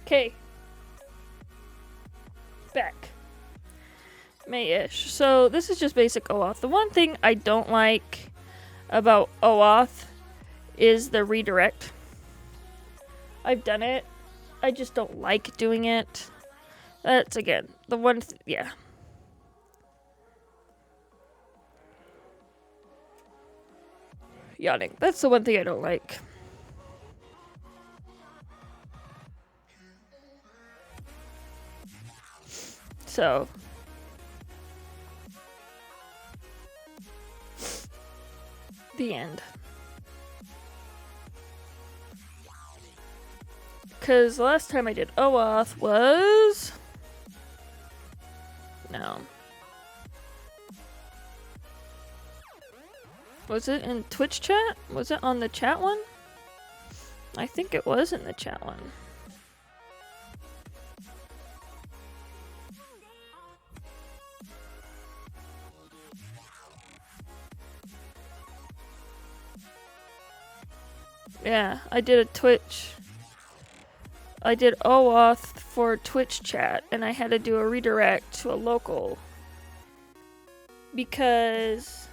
Okay. Back. May-ish. So this is just basic OAuth. The one thing I don't like about OAuth is the redirect. I've done it. I just don't like doing it. That's, again, the one... yeah. Yawning. That's the one thing I don't like. So, the end. Because the last time I did OAuth was... no. Was it in Twitch chat? Was it on the chat one? I think it was in the chat one. Yeah, I did a Twitch. I did OAuth for Twitch chat, and I had to do a redirect to a local. Because...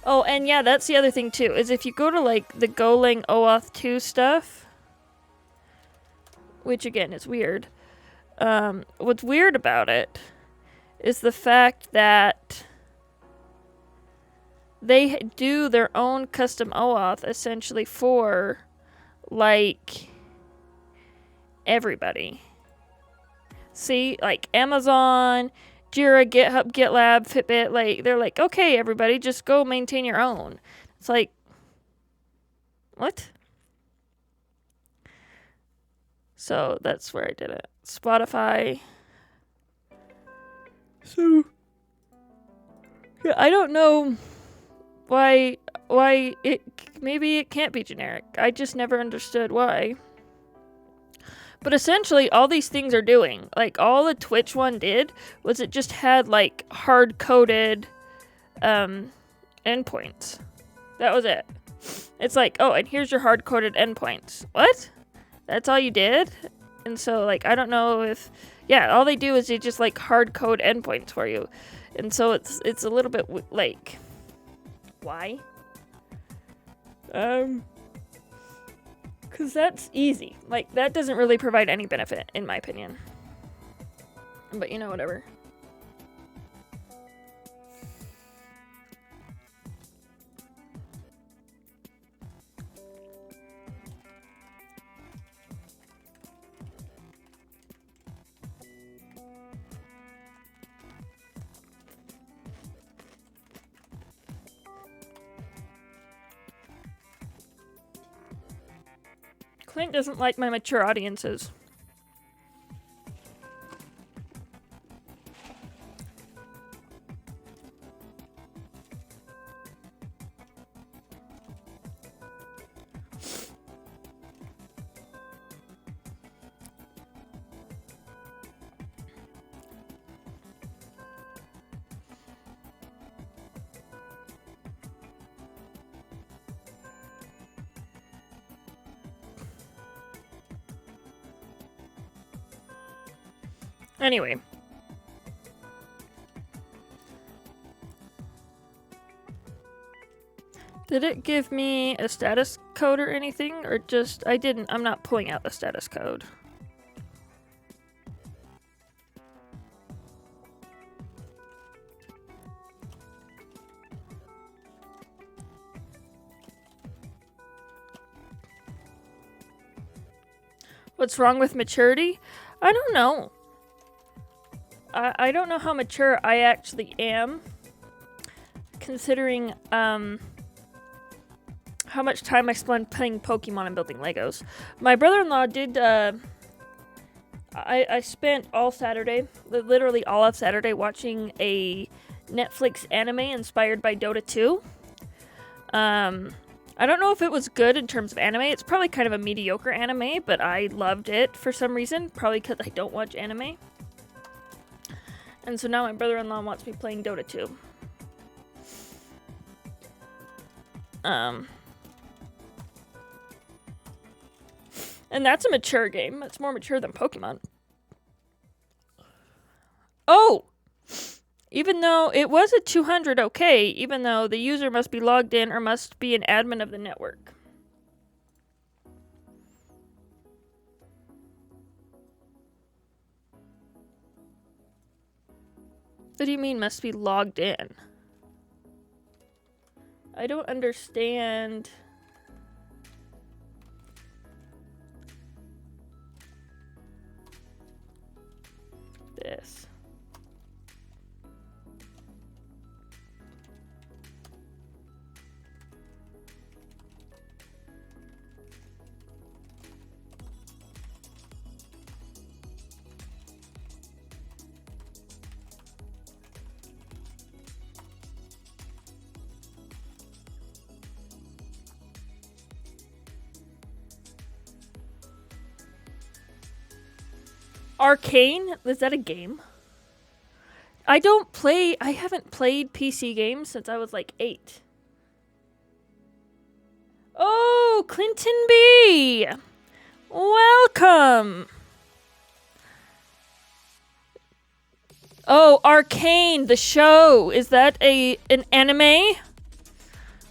oh, and yeah, that's the other thing too, is if you go to like the golang OAuth 2 stuff, which again is weird, what's weird about it is the fact that they do their own custom OAuth essentially for, like, everybody. See, like Amazon, Jira, GitHub, GitLab, Fitbit, like they're like, okay, everybody, just go maintain your own. It's like, what? So that's where I did it. Spotify. So yeah, I don't know why maybe it can't be generic. I just never understood why. But essentially all these things are doing, like all the Twitch one did was it just had like hard-coded endpoints. That was it. It's like, oh, and here's your hard-coded endpoints. What? That's all you did? And so like I don't know if all they do is they just like hard code endpoints for you. And so it's a little bit like, why? Because that's easy. Like, that doesn't really provide any benefit, in my opinion. But, whatever. Clint doesn't like my mature audiences. Anyway. Did it give me a status code or anything? Or just, I'm not pulling out the status code. What's wrong with maturity? I don't know. I don't know how mature I actually am, considering how much time I spent playing Pokemon and building Legos. My brother-in-law did, I spent all Saturday, literally all of Saturday, watching a Netflix anime inspired by Dota 2. I don't know if it was good in terms of anime. It's probably kind of a mediocre anime, but I loved it for some reason, probably because I don't watch anime. And so now my brother-in-law wants me playing Dota 2. And that's a mature game. It's more mature than Pokemon. Oh! Even though it was a 200 okay, even though the user must be logged in or must be an admin of the network. What do you mean must be logged in? I don't understand. This. Arcane? Is that a game? I haven't played PC games since I was like 8. Oh, Clinton B! Welcome! Oh, Arcane, the show. Is that an anime?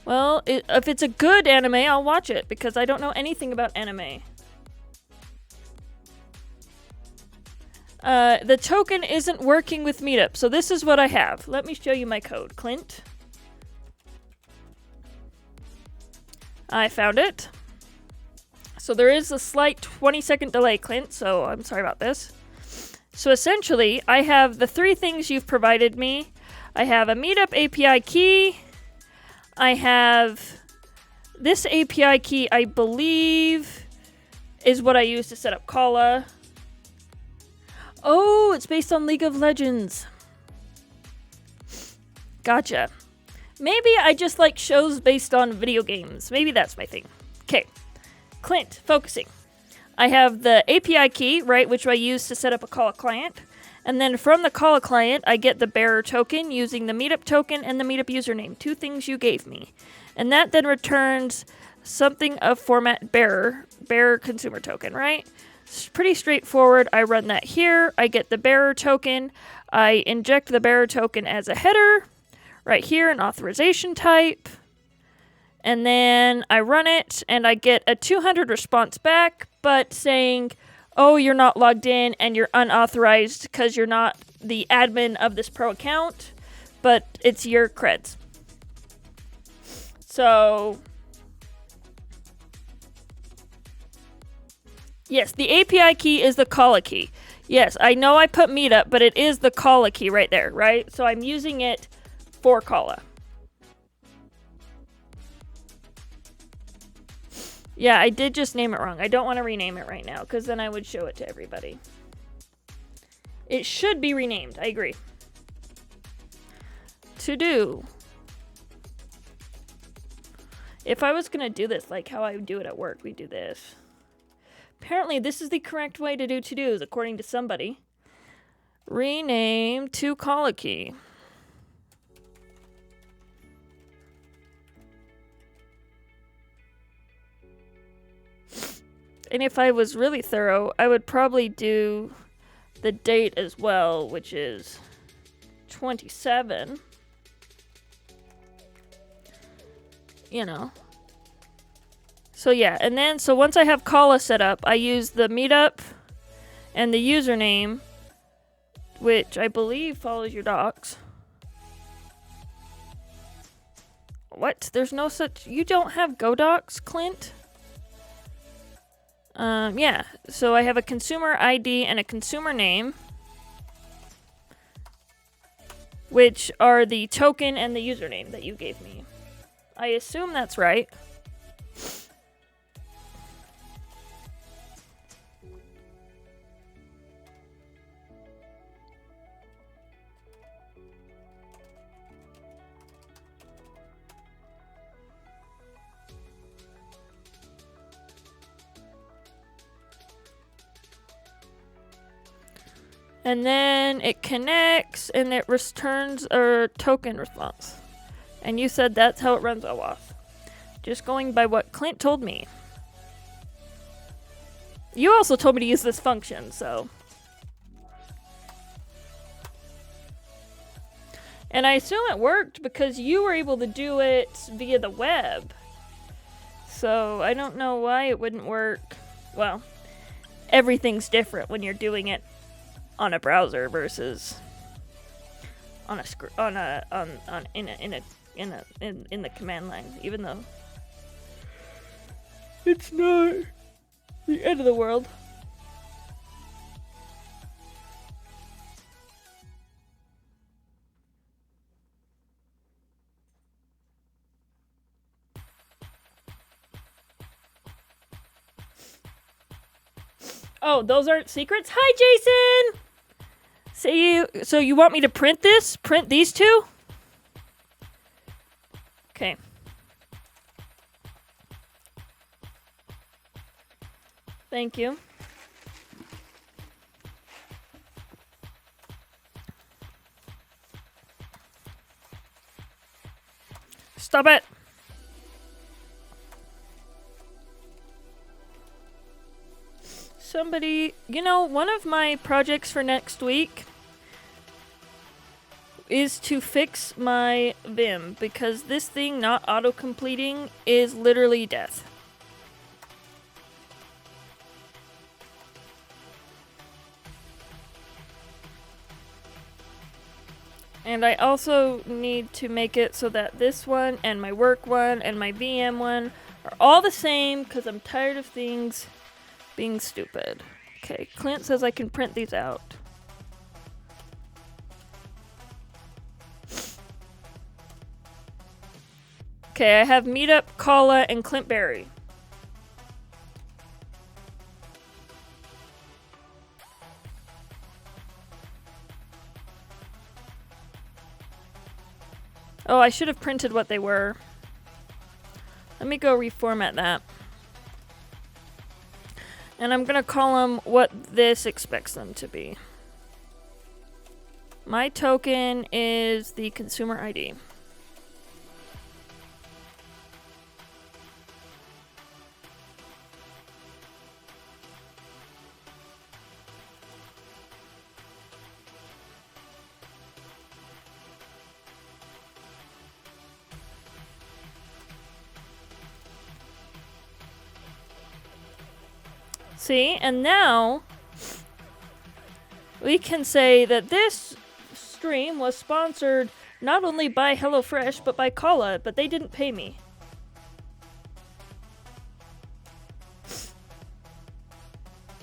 Well, if it's a good anime, I'll watch it, because I don't know anything about anime. The token isn't working with Meetup, so this is what I have. Let me show you my code. Clint. I found it. So there is a slight 20-second delay, Clint, so I'm sorry about this. So essentially, I have the 3 things you've provided me. I have a Meetup API key. I have this API key, I believe, is what I use to set up Kala. Oh, it's based on League of Legends. Gotcha. Maybe I just like shows based on video games. Maybe that's my thing. Okay. Clint, focusing. I have the API key, right, which I use to set up a Kala client. And then from the Kala client, I get the bearer token using the Meetup token and the Meetup username. 2 things you gave me. And that then returns something of format bearer consumer token, right? It's pretty straightforward. I run that here. I get the bearer token. I inject the bearer token as a header right here, an authorization type. And then I run it and I get a 200 response back, but saying, oh, you're not logged in and you're unauthorized because you're not the admin of this pro account, but it's your creds. So, yes, the API key is the Kala key. Yes, I know I put Meetup, but it is the Kala key right there, right? So I'm using it for Kala. Yeah, I did just name it wrong. I don't want to rename it right now, because then I would show it to everybody. It should be renamed. I agree. To do. If I was going to do this, like how I would do it at work, we do this. Apparently, this is the correct way to do to-dos, according to somebody. Rename to Kala key. And if I was really thorough, I would probably do the date as well, which is 27. You know. So yeah, and then, so once I have Kala set up, I use the Meetup and the username, which I believe follows your docs. What? There's no such... You don't have GoDocs, Clint? Yeah, so I have a consumer ID and a consumer name, which are the token and the username that you gave me. I assume that's right. And then it connects and it returns a token response. And you said that's how it runs OAuth. Just going by what Clint told me. You also told me to use this function, so. And I assume it worked because you were able to do it via the web. So I don't know why it wouldn't work. Well, everything's different when you're doing it on a browser versus on a in the command line, even though it's not the end of the world. Oh, those aren't secrets? Hi, Jason! So you want me to print this? Print these 2? Okay. Thank you. Stop it! Somebody, one of my projects for next week is to fix my Vim, because this thing not auto-completing is literally death. And I also need to make it so that this one and my work one and my VM one are all the same, because I'm tired of things being stupid. Okay, Clint says I can print these out. Okay, I have Meetup, Kala, and Clintberry. Oh, I should have printed what they were. Let me go reformat that. And I'm gonna call them what this expects them to be. My token is the consumer ID. See, and now we can say that this stream was sponsored not only by HelloFresh, but by Kala, but they didn't pay me.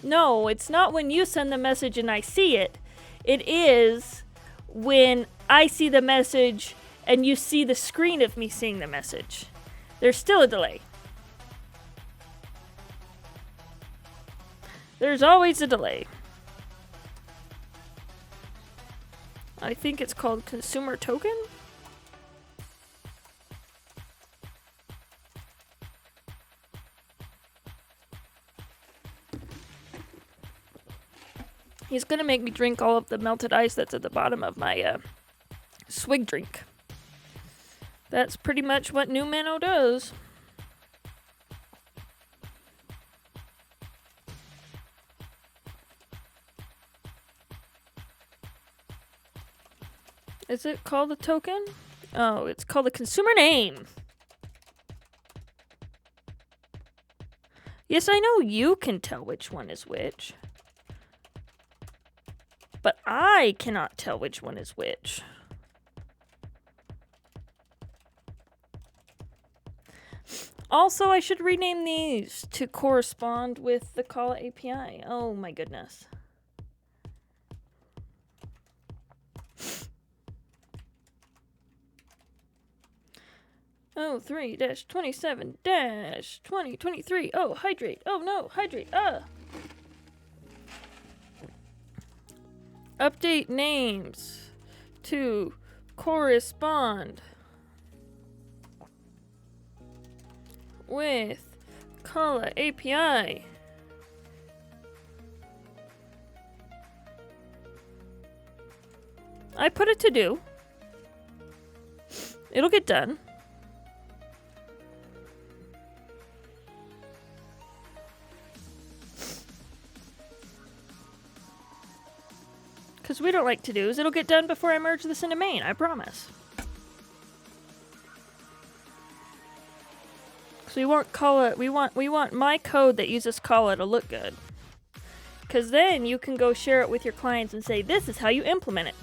No, it's not when you send the message and I see it. It is when I see the message and you see the screen of me seeing the message. There's still a delay. There's always a delay. I think it's called consumer token. He's gonna make me drink all of the melted ice that's at the bottom of my swig drink. That's pretty much what New Minnow does. Is it called a token? Oh, it's called a consumer name. Yes, I know you can tell which one is which. But I cannot tell which one is which. Also, I should rename these to correspond with the Kala API. Oh my goodness. Oh, 3-27-2023. Oh, hydrate. Oh no, hydrate. Update names to correspond with Kala API. I put it to do. It'll get done. Because we don't like to-dos. It'll get done before I merge this into main, I promise. So we won't call it, we want my code that uses Kala to look good. Because then you can go share it with your clients and say, this is how you implement it.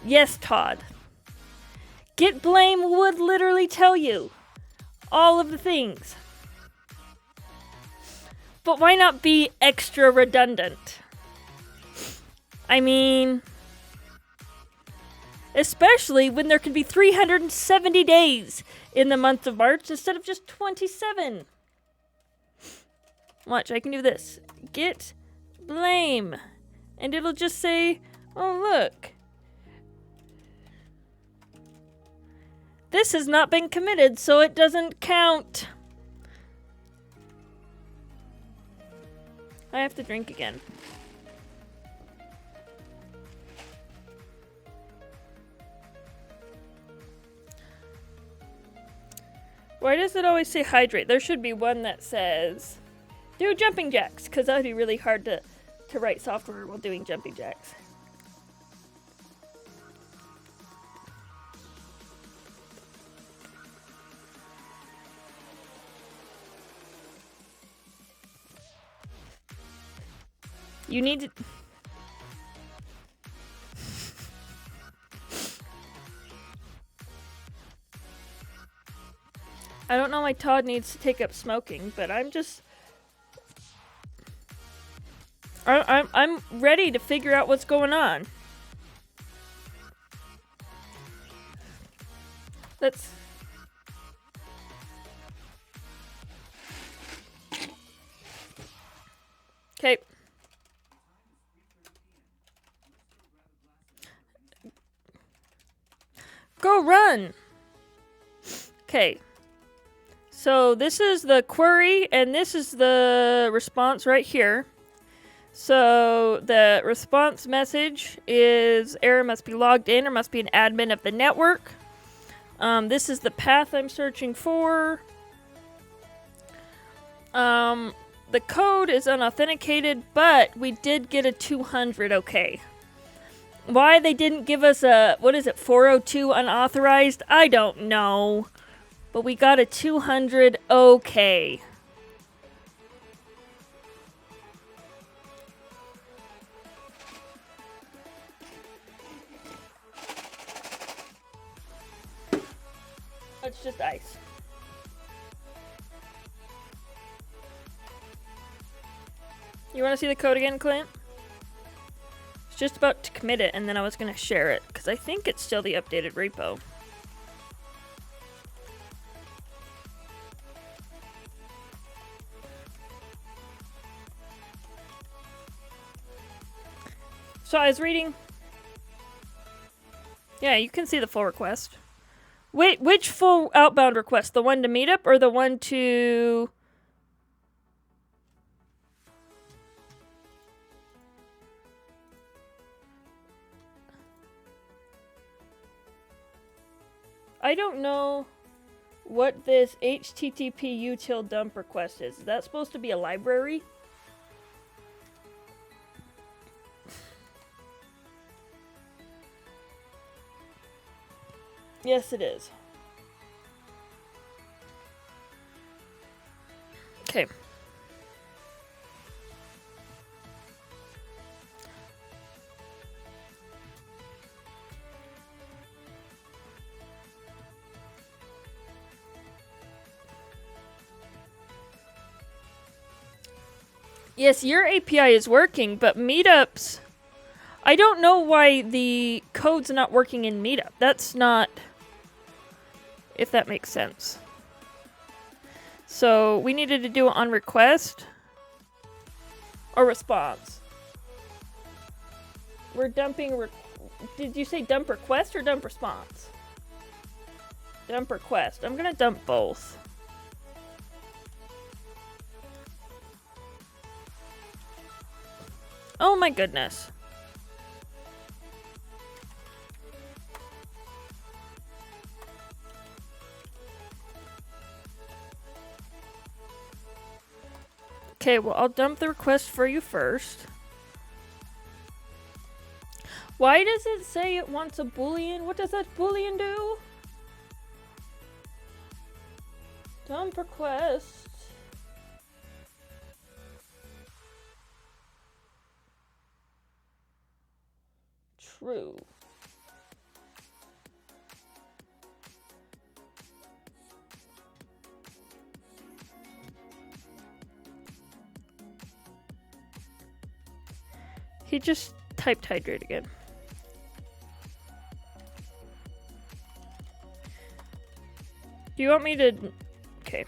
Yes, Todd. Git blame would literally tell you all of the things. But why not be extra redundant? I mean, especially when there can be 370 days in the month of March instead of just 27. Watch, I can do this. Git blame. And it'll just say, oh look. This has not been committed, so it doesn't count. I have to drink again. Why does it always say hydrate? There should be one that says do jumping jacks, because that would be really hard to write software while doing jumping jacks. You need to... I don't know why Todd needs to take up smoking, but I'm just... I'm ready to figure out what's going on. Let's... Okay. Go run! Okay. So this is the query, and this is the response right here. So the response message is error must be logged in or must be an admin of the network. This is the path I'm searching for. The code is unauthenticated, but we did get a 200 okay. Why they didn't give us a, 402 unauthorized? I don't know. But we got a 200 okay. It's just ice. You want to see the code again, Clint? I was just about to commit it, and then I was going to share it, because I think it's still the updated repo. So I was reading... Yeah, you can see the full request. Wait, which full outbound request? The one to Meetup or the one to... I don't know what this HTTP util dump request is. Is that supposed to be a library? Yes, it is. Okay. Yes, your API is working, but Meetup's... I don't know why the code's not working in Meetup. That's not... If that makes sense. So, we needed to do it on request. Or response. We're dumping... Did you say dump request or dump response? Dump request. I'm gonna dump both. Oh my goodness. Okay, well, I'll dump the request for you first. Why does it say it wants a boolean? What does that boolean do? Dump request. True. He just typed hydrate again. Do you want me to... Okay.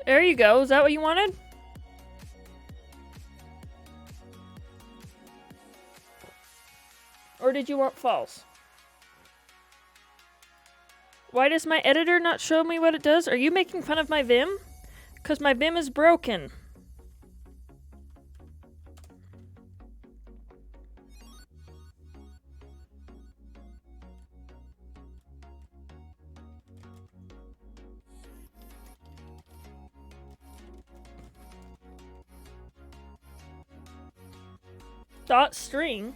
There you go. Is that what you wanted? Or did you want false? Why does my editor not show me what it does? Are you making fun of my Vim? Because my Vim is broken. Dot string?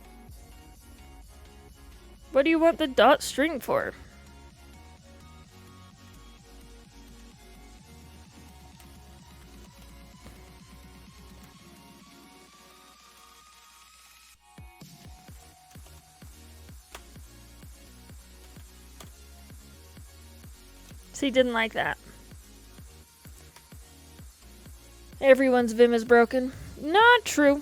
What do you want the dot string for? So he didn't like that. Everyone's Vim is broken. Not true.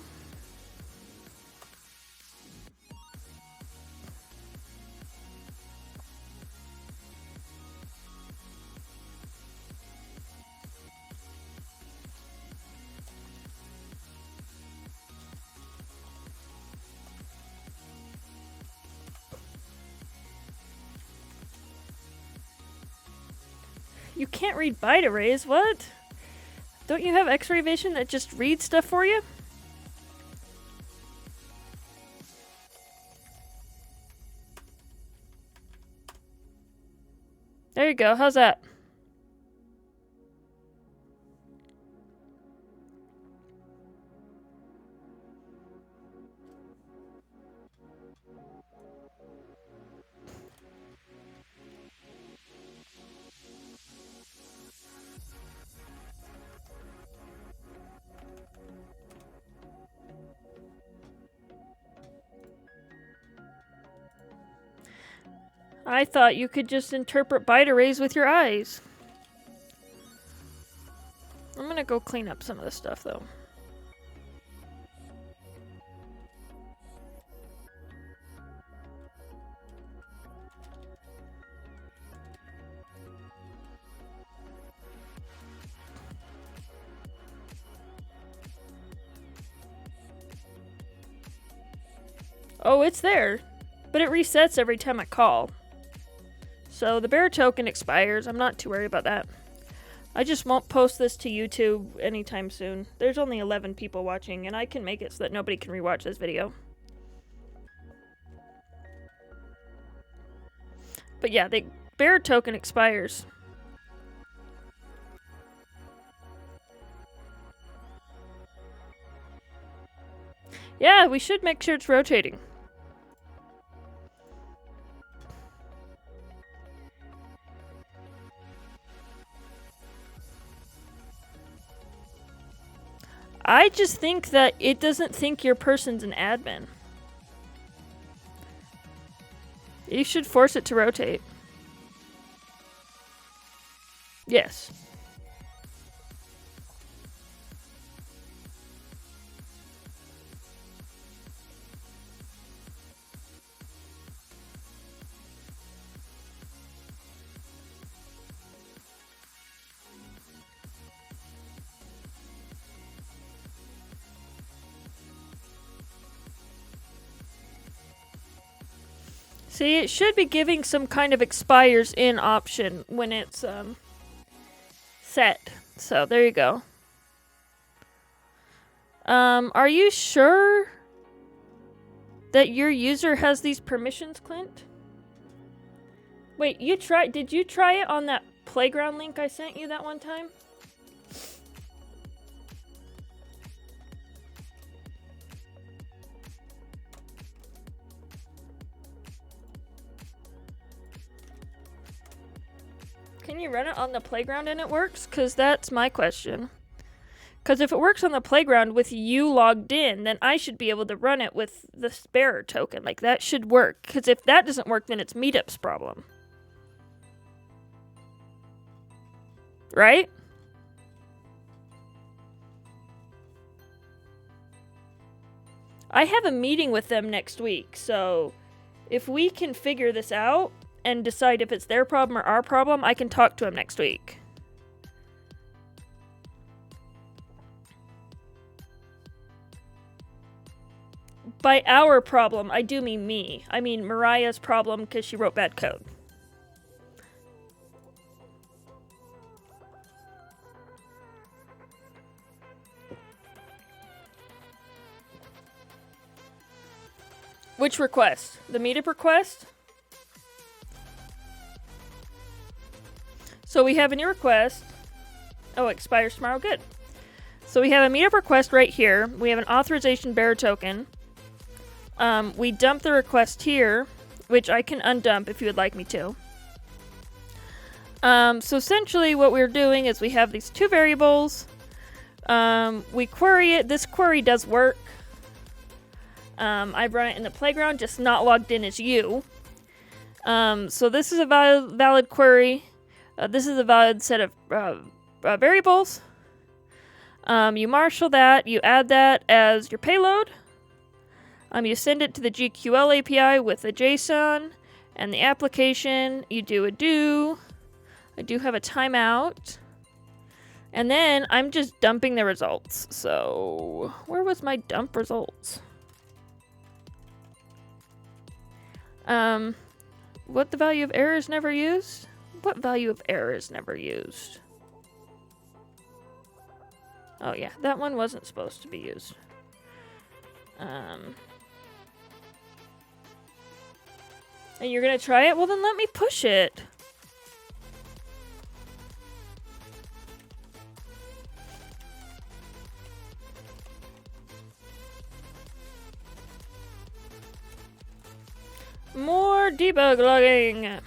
You can't read byte arrays, what? Don't you have X-ray vision that just reads stuff for you? There you go, how's that? I thought you could just interpret byte arrays with your eyes. I'm gonna go clean up some of this stuff though. Oh, it's there, but it resets every time I call. So the bearer token expires. I'm not too worried about that. I just won't post this to YouTube anytime soon. There's only 11 people watching, and I can make it so that nobody can rewatch this video. But yeah, the bearer token expires. Yeah, we should make sure it's rotating. I just think that it doesn't think your person's an admin. You should force it to rotate. Yes. See, it should be giving some kind of expires in option when it's set. So there you go. Are you sure that your user has these permissions, Clint? Wait, did you try it on that playground link I sent you that one time? Can you run it on the playground and it works? Because that's my question. Because if it works on the playground with you logged in, then I should be able to run it with the bearer token. Like, that should work. Because if that doesn't work, then it's Meetup's problem. Right? I have a meeting with them next week, so if we can figure this out and decide if it's their problem or our problem, I can talk to them next week. By our problem, I do mean me. I mean Mariah's problem because she wrote bad code. Which request? The Meetup request? So we have a new request. Oh, it expires tomorrow. Good. So we have a Meetup request right here. We have an authorization bearer token. We dump the request here, which I can undump if you would like me to. So essentially what we're doing is we have these two variables. We query it. This query does work. I've run it in the playground, just not logged in as you. So this is a valid query. This is a valid set of variables. You marshal that. You add that as your payload. You send it to the GQL API with a JSON and the application. You do a do. I do have a timeout. And then I'm just dumping the results. So where was my dump results? What the value of error is never used? What value of error is never used? Oh yeah, that one wasn't supposed to be used. And you're gonna try it? Well then let me push it. More debug logging.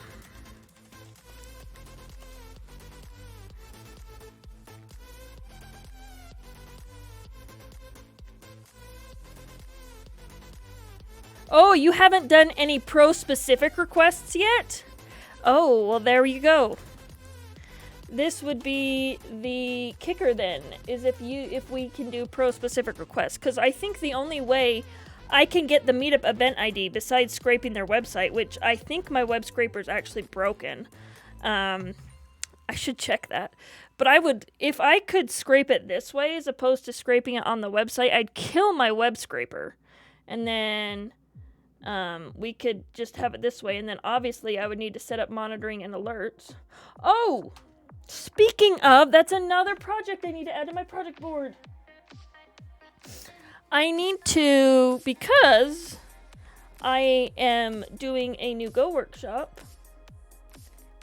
Oh, you haven't done any pro-specific requests yet? Oh, well there you go. This would be the kicker then, is if we can do pro-specific requests. Because I think the only way I can get the Meetup event ID besides scraping their website, which I think my web scraper is actually broken. I should check that. But I would, if I could scrape it this way as opposed to scraping it on the website, I'd kill my web scraper. And then we could just have it this way. And then obviously I would need to set up monitoring and alerts. Oh, speaking of, that's another project I need to add to my project board. I need to, because I am doing a new Go workshop.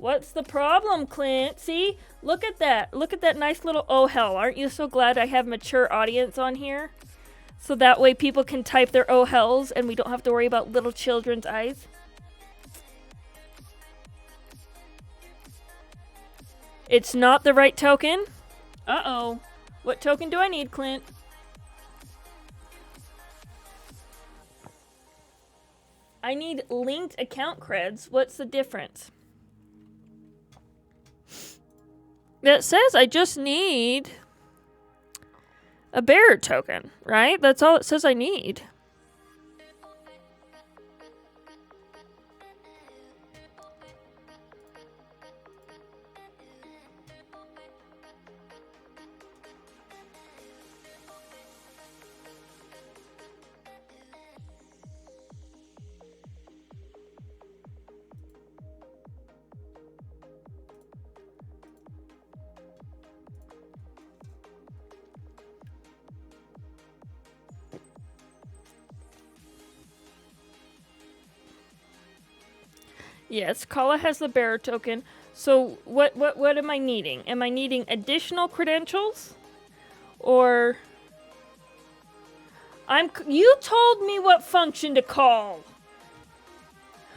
What's the problem, Clint? See? Look at that. Look at that nice little oh hell. Aren't you so glad I have mature audience on here? So that way people can type their oh hells and we don't have to worry about little children's eyes. It's not the right token. Uh-oh. What token do I need, Clint? I need linked account creds. What's the difference? It says I just need a bearer token, right? That's all it says I need. Yes, Kala has the bearer token. So what am I needing? Am I needing additional credentials? Or you told me what function to call.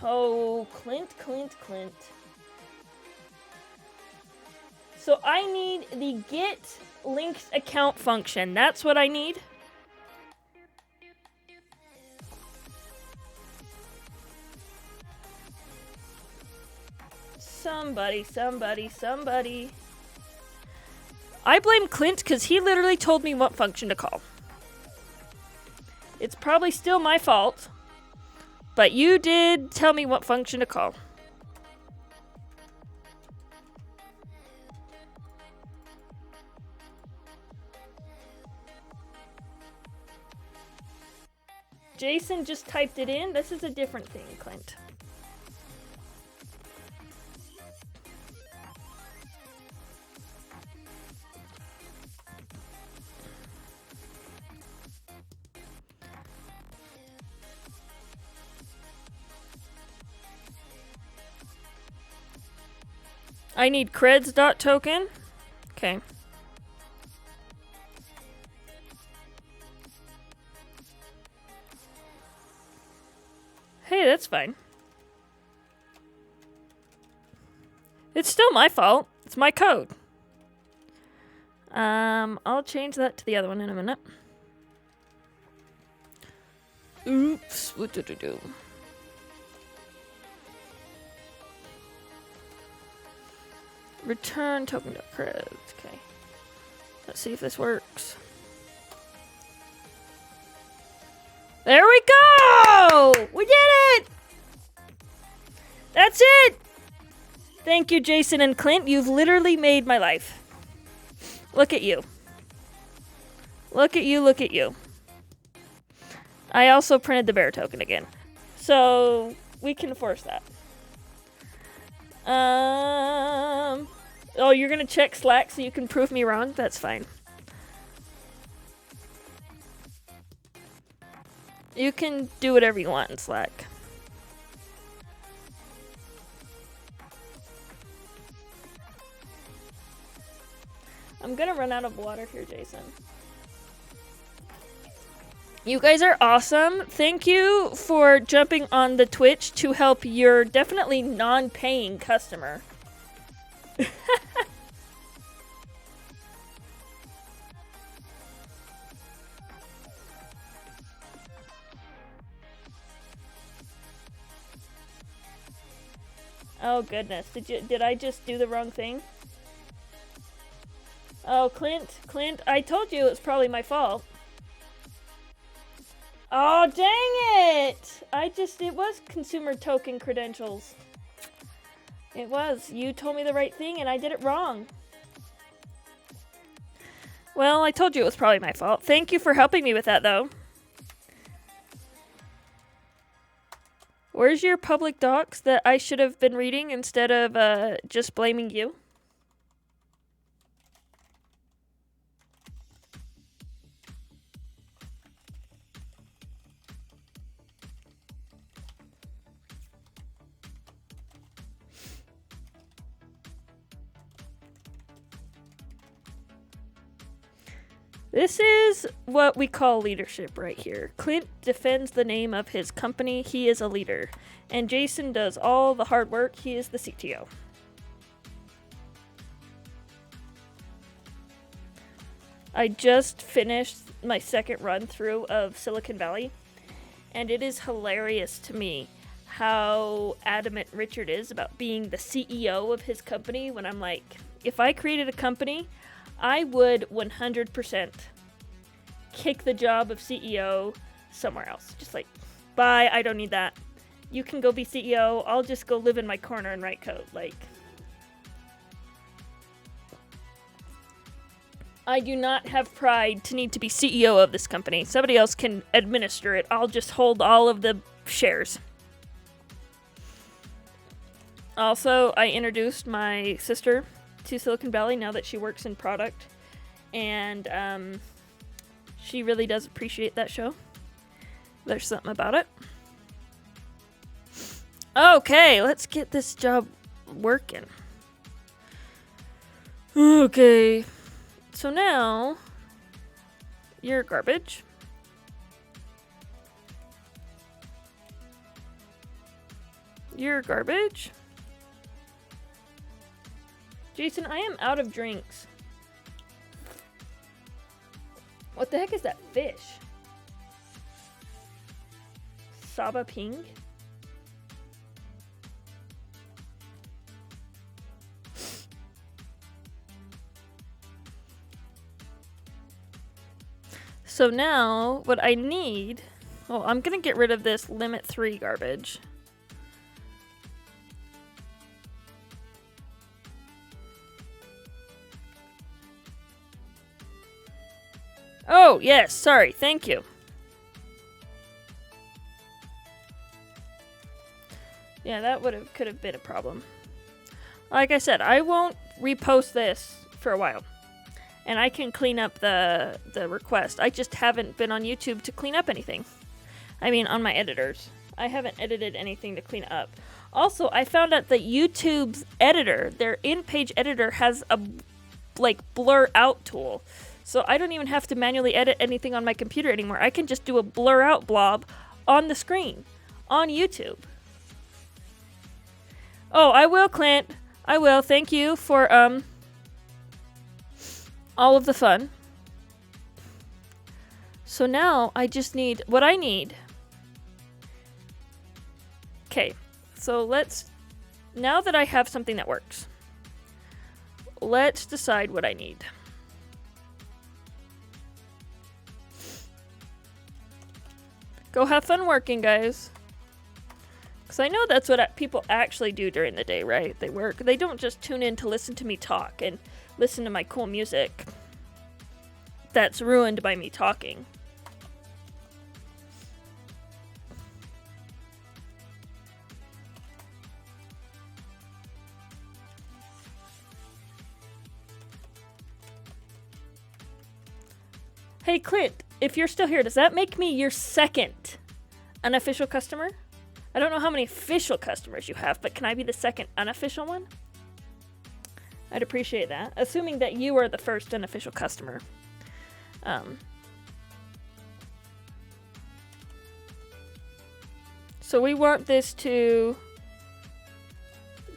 Oh, Clint. So I need the get linked account function. That's what I need. Somebody. I blame Clint because he literally told me what function to call. It's probably still my fault, but you did tell me what function to call. Jason just typed it in. This is a different thing, Clint. I need creds.token. Okay. Hey, that's fine. It's still my fault. It's my code. I'll change that to the other one in a minute. Oops. What did I do? Return token.creds. Okay. Let's see if this works. There we go! We did it! That's it! Thank you, Jason and Clint. You've literally made my life. Look at you. Look at you, look at you. I also printed the bear token again. So, we can force that. Oh, you're gonna check Slack so you can prove me wrong? That's fine. You can do whatever you want in Slack. I'm gonna run out of water here, Jason. You guys are awesome. Thank you for jumping on the Twitch to help your definitely non-paying customer. Oh goodness, did I just do the wrong thing? Oh, Clint, I told you it was probably my fault. Oh, dang it! It was consumer token credentials. It was. You told me the right thing and I did it wrong. Well, I told you it was probably my fault. Thank you for helping me with that, though. Where's your public docs that I should have been reading instead of just blaming you? This is what we call leadership right here. Clint defends the name of his company. He is a leader. And Jason does all the hard work. He is the CTO. I just finished my second run through of Silicon Valley. And it is hilarious to me how adamant Richard is about being the CEO of his company when I'm like, if I created a company, I would 100% kick the job of CEO somewhere else. Just like, bye, I don't need that. You can go be CEO. I'll just go live in my corner and write code. Like, I do not have pride to need to be CEO of this company. Somebody else can administer it. I'll just hold all of the shares. Also, I introduced my sister to Silicon Valley now that she works in product, and she really does appreciate that show. There's something about it. Okay, let's get this job working. Okay, so now you're garbage. You're garbage. Jason, I am out of drinks. What the heck is that fish? Saba Ping? So now, what I need... Well, I'm gonna get rid of this limit 3 garbage. Oh, yes, sorry, thank you. Yeah, that could have been a problem. Like I said, I won't repost this for a while. And I can clean up the request. I just haven't been on YouTube to clean up anything. I mean, on my editors. I haven't edited anything to clean up. Also, I found out that YouTube's editor, their in-page editor, has a, blur out tool. So I don't even have to manually edit anything on my computer anymore. I can just do a blur out blob on the screen on YouTube. Oh, I will, Clint. I will. Thank you for all of the fun. So now I just need what I need. Okay. So now that I have something that works, let's decide what I need. Go have fun working, guys. Because I know that's what people actually do during the day, right? They work. They don't just tune in to listen to me talk and listen to my cool music that's ruined by me talking. Hey, Clint, if you're still here, does that make me your second unofficial customer? I don't know how many official customers you have, but can I be the second unofficial one? I'd appreciate that, assuming that you are the first unofficial customer. So we want this to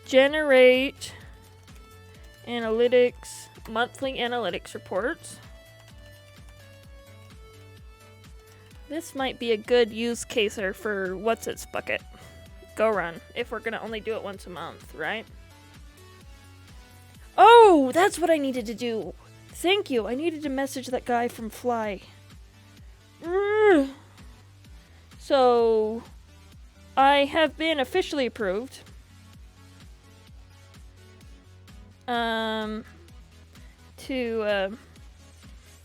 generate analytics, monthly analytics reports. This might be a good use caser for what's its bucket. Go run, if we're gonna only do it once a month, right? Oh, that's what I needed to do. Thank you. I needed to message that guy from Fly. So, I have been officially approved. To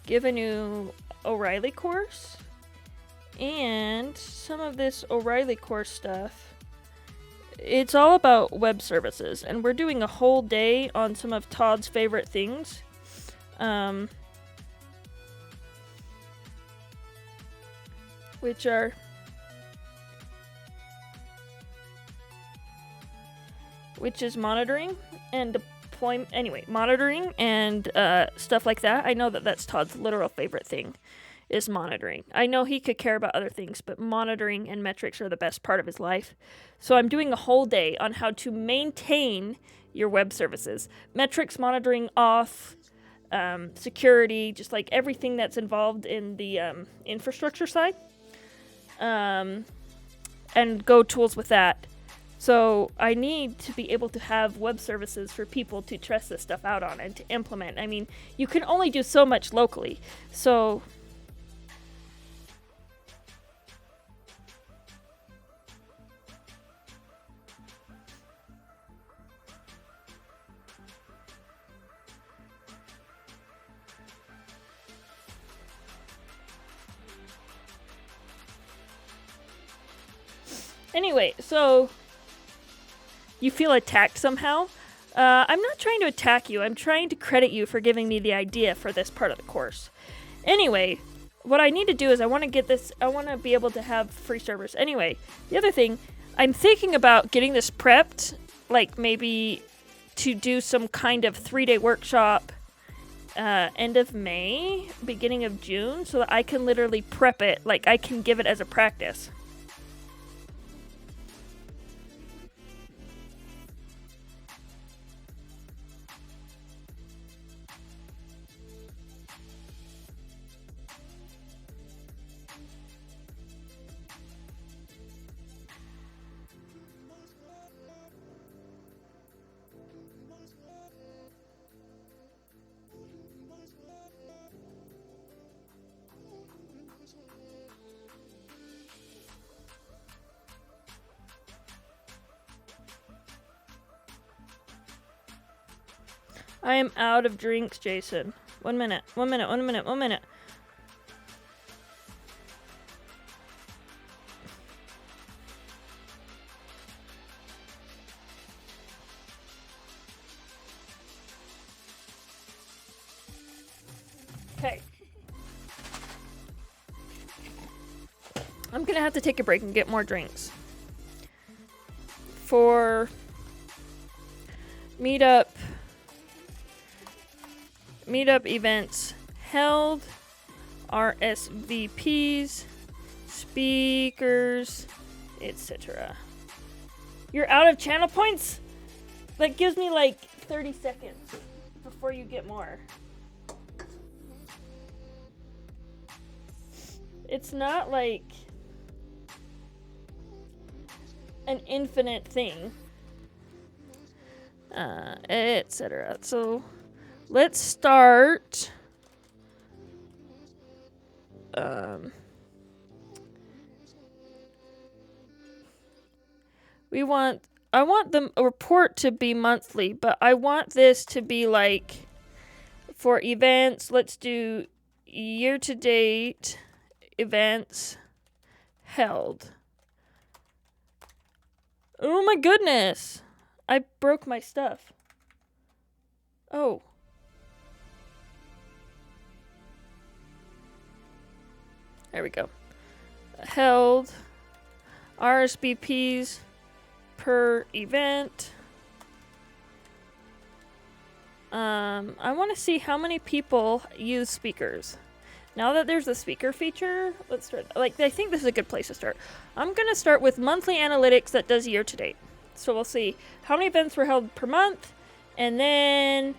give a new O'Reilly course. And some of this O'Reilly course stuff, it's all about web services, and we're doing a whole day on some of Todd's favorite things. Which is monitoring and deployment. Anyway, monitoring and stuff like that. I know that that's Todd's literal favorite thing. Is monitoring. I know he could care about other things, but monitoring and metrics are the best part of his life. So I'm doing a whole day on how to maintain your web services. Metrics, monitoring, auth, security, just like everything that's involved in the infrastructure side. And Go tools with that. So I need to be able to have web services for people to test this stuff out on and to implement. I mean, you can only do so much locally. So anyway, so you feel attacked somehow? I'm not trying to attack you. I'm trying to credit you for giving me the idea for this part of the course. Anyway, what I need to do is I want to be able to have free servers. Anyway, the other thing, I'm thinking about getting this prepped, like maybe to do some kind of 3-day workshop end of May, beginning of June, so that I can literally prep it, like I can give it as a practice. I am out of drinks, Jason. 1 minute. Okay. I'm gonna have to take a break and get more drinks. For Meetup events held, RSVPs, speakers, etc. You're out of channel points? That gives me like 30 seconds before you get more. It's not like an infinite thing, etc. So let's start. I want the report to be monthly, but I want this to be like for events. Let's do year-to-date events held. Oh my goodness! I broke my stuff. Oh. There we go. Held RSVPs per event. I want to see how many people use speakers. Now that there's a speaker feature, let's start. Like, I think this is a good place to start. I'm going to start with monthly analytics that does year to date. So we'll see how many events were held per month, and then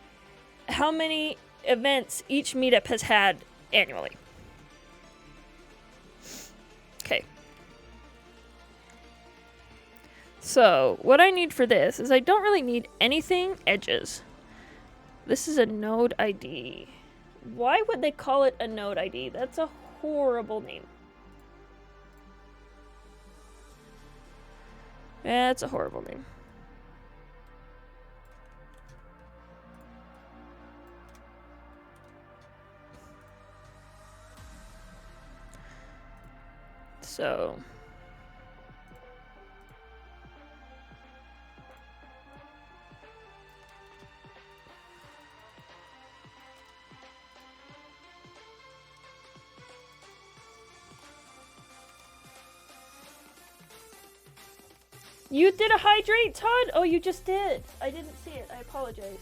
how many events each meetup has had annually. Okay. So what I need for this is I don't really need anything edges. This is a node ID. Why would they call it a node ID? That's a horrible name. That's a horrible name. So you did a hydrate, Todd? Oh, you just did. I didn't see it. I apologize.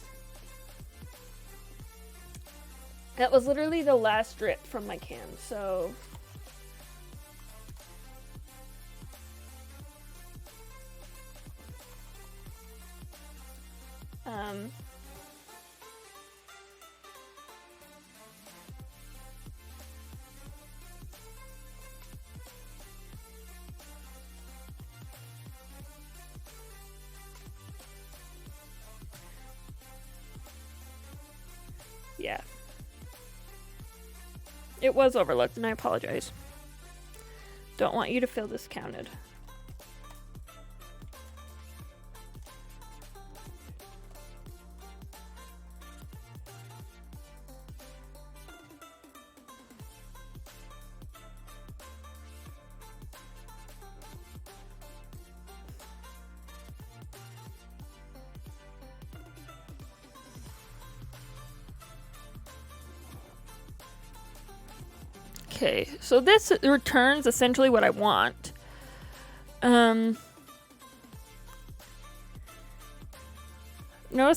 That was literally the last drip from my can, so... yeah. It was overlooked, and I apologize. Don't want you to feel discounted. Okay, so this returns essentially what I want. Notice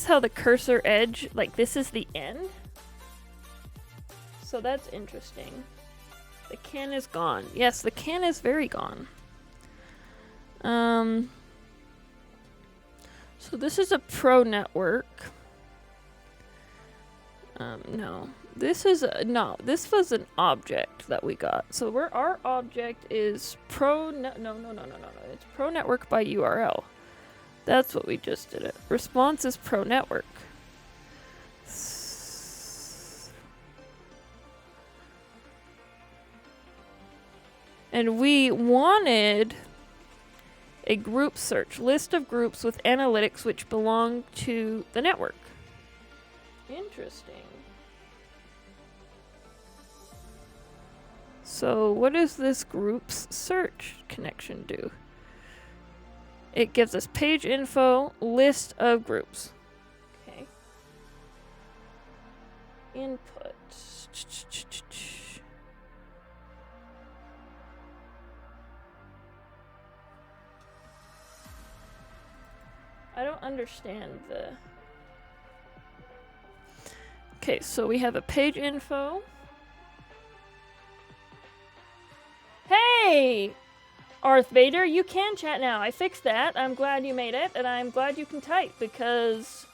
how the cursor edge, like this is the end. So that's interesting. The can is gone. Yes, the can is very gone. So this is a pro network. No. This was an object that we got. So our object is no. It's pro network by URL. That's what we just did it. Response is pro network. And we wanted a group search, list of groups with analytics which belong to the network. Interesting. So what does this group's search connection do? It gives us page info, list of groups. Okay. Input. I don't understand the... Okay, so we have a page info. Hey! Darth Vader, you can chat now. I fixed that. I'm glad you made it, and I'm glad you can type, because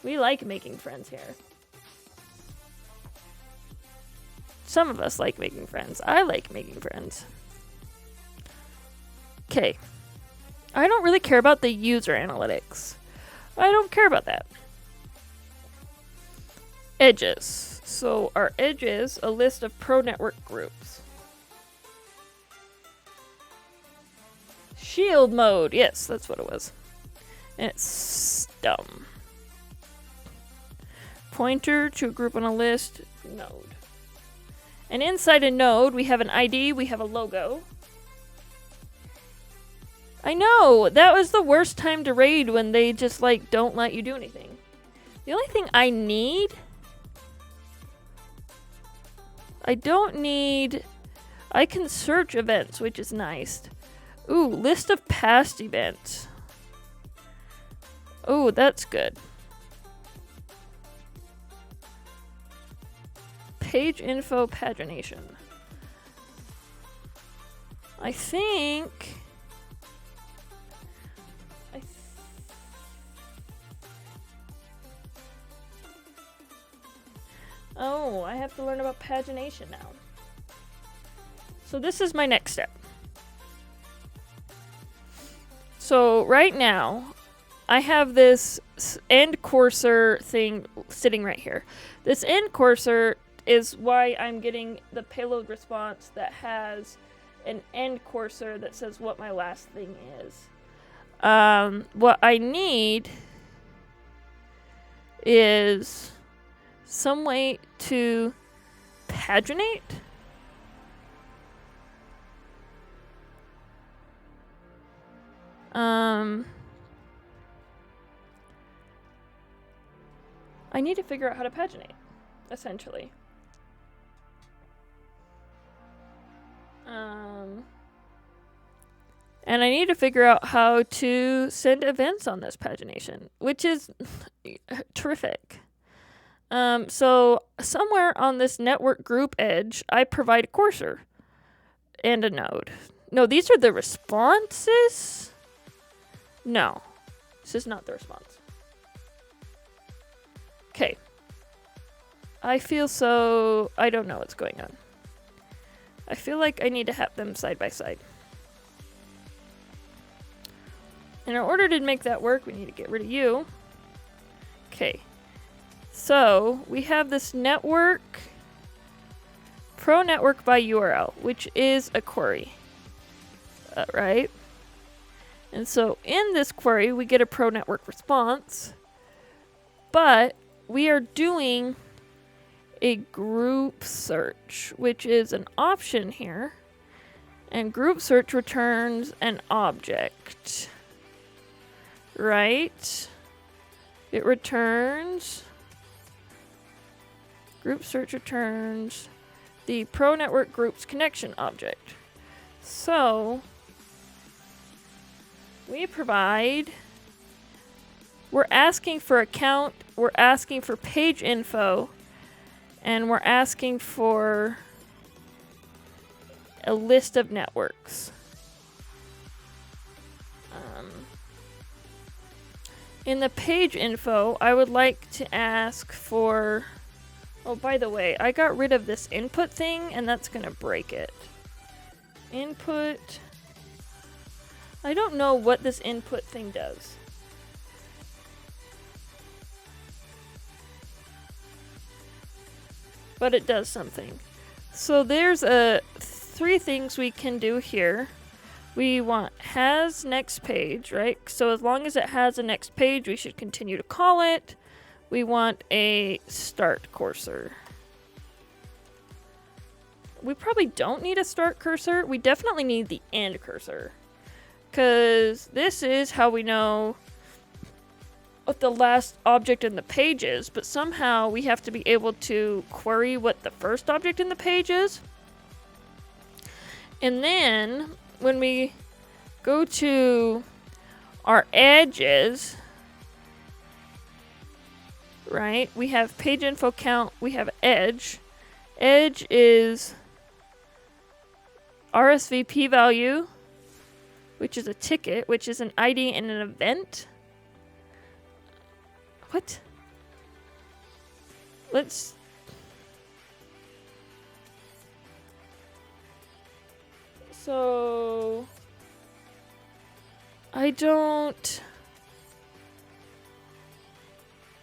we like making friends here. Some of us like making friends. I like making friends. Okay. I don't really care about the user analytics. I don't care about that. edges. So our edges, a list of pro network groups. Shield mode. Yes, that's what it was. And it's dumb. Pointer to a group on a list. Node. And inside a node, we have an ID, we have a logo. I know! That was the worst time to raid, when they just, like, don't let you do anything. The only thing I need... I don't need... I can search events, which is nice. Ooh, list of past events. Ooh, that's good. Page info pagination. I think... Oh, I have to learn about pagination now. So this is my next step. So right now, I have this end cursor thing sitting right here. This end cursor is why I'm getting the payload response that has an end cursor that says what my last thing is. What I need is some way to paginate. I need to figure out how to paginate, essentially. And I need to figure out how to send events on this pagination, which is terrific. So somewhere on this network group edge, I provide a cursor and a node. No, these are the responses? No, this is not the response. Okay. I feel so... I don't know what's going on. I feel like I need to have them side by side. And in order to make that work, we need to get rid of you. Okay. So, we have this network, pro network by URL, which is a query. Right? And so, in this query, we get a pro network response. But we are doing a group search, which is an option here. And group search returns an object. Right? It returns... Group search returns the pro network groups connection object. So... we provide... we're asking for account, we're asking for page info, and we're asking for a list of networks. In the page info, I would like to ask for... oh, by the way, I got rid of this input thing, and that's going to break it. Input... I don't know what this input thing does. But it does something. So there's three things we can do here. We want has next page, right? So as long as it has a next page, we should continue to call it. We want a start cursor. We probably don't need a start cursor. We definitely need the end cursor. Because this is how we know what the last object in the page is, but somehow we have to be able to query what the first object in the page is. And then when we go to our edges, right, we have page info count, we have edge. Edge is RSVP value, which is a ticket, which is an ID and an event. What? Let's... so... I don't...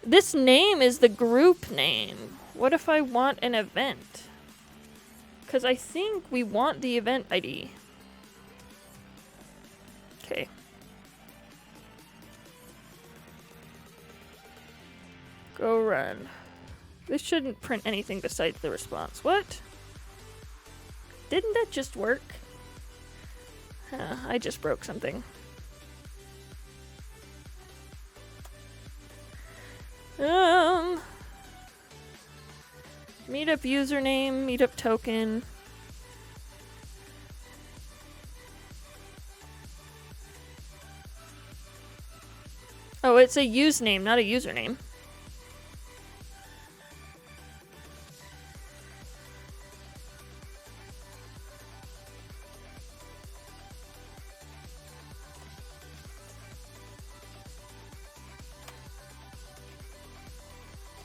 This name is the group name. What if I want an event? Because I think we want the event ID. Okay. Go run. This shouldn't print anything besides the response. What? Didn't that just work? I just broke something. Meetup username, meetup token. Oh, it's a usename, not a username.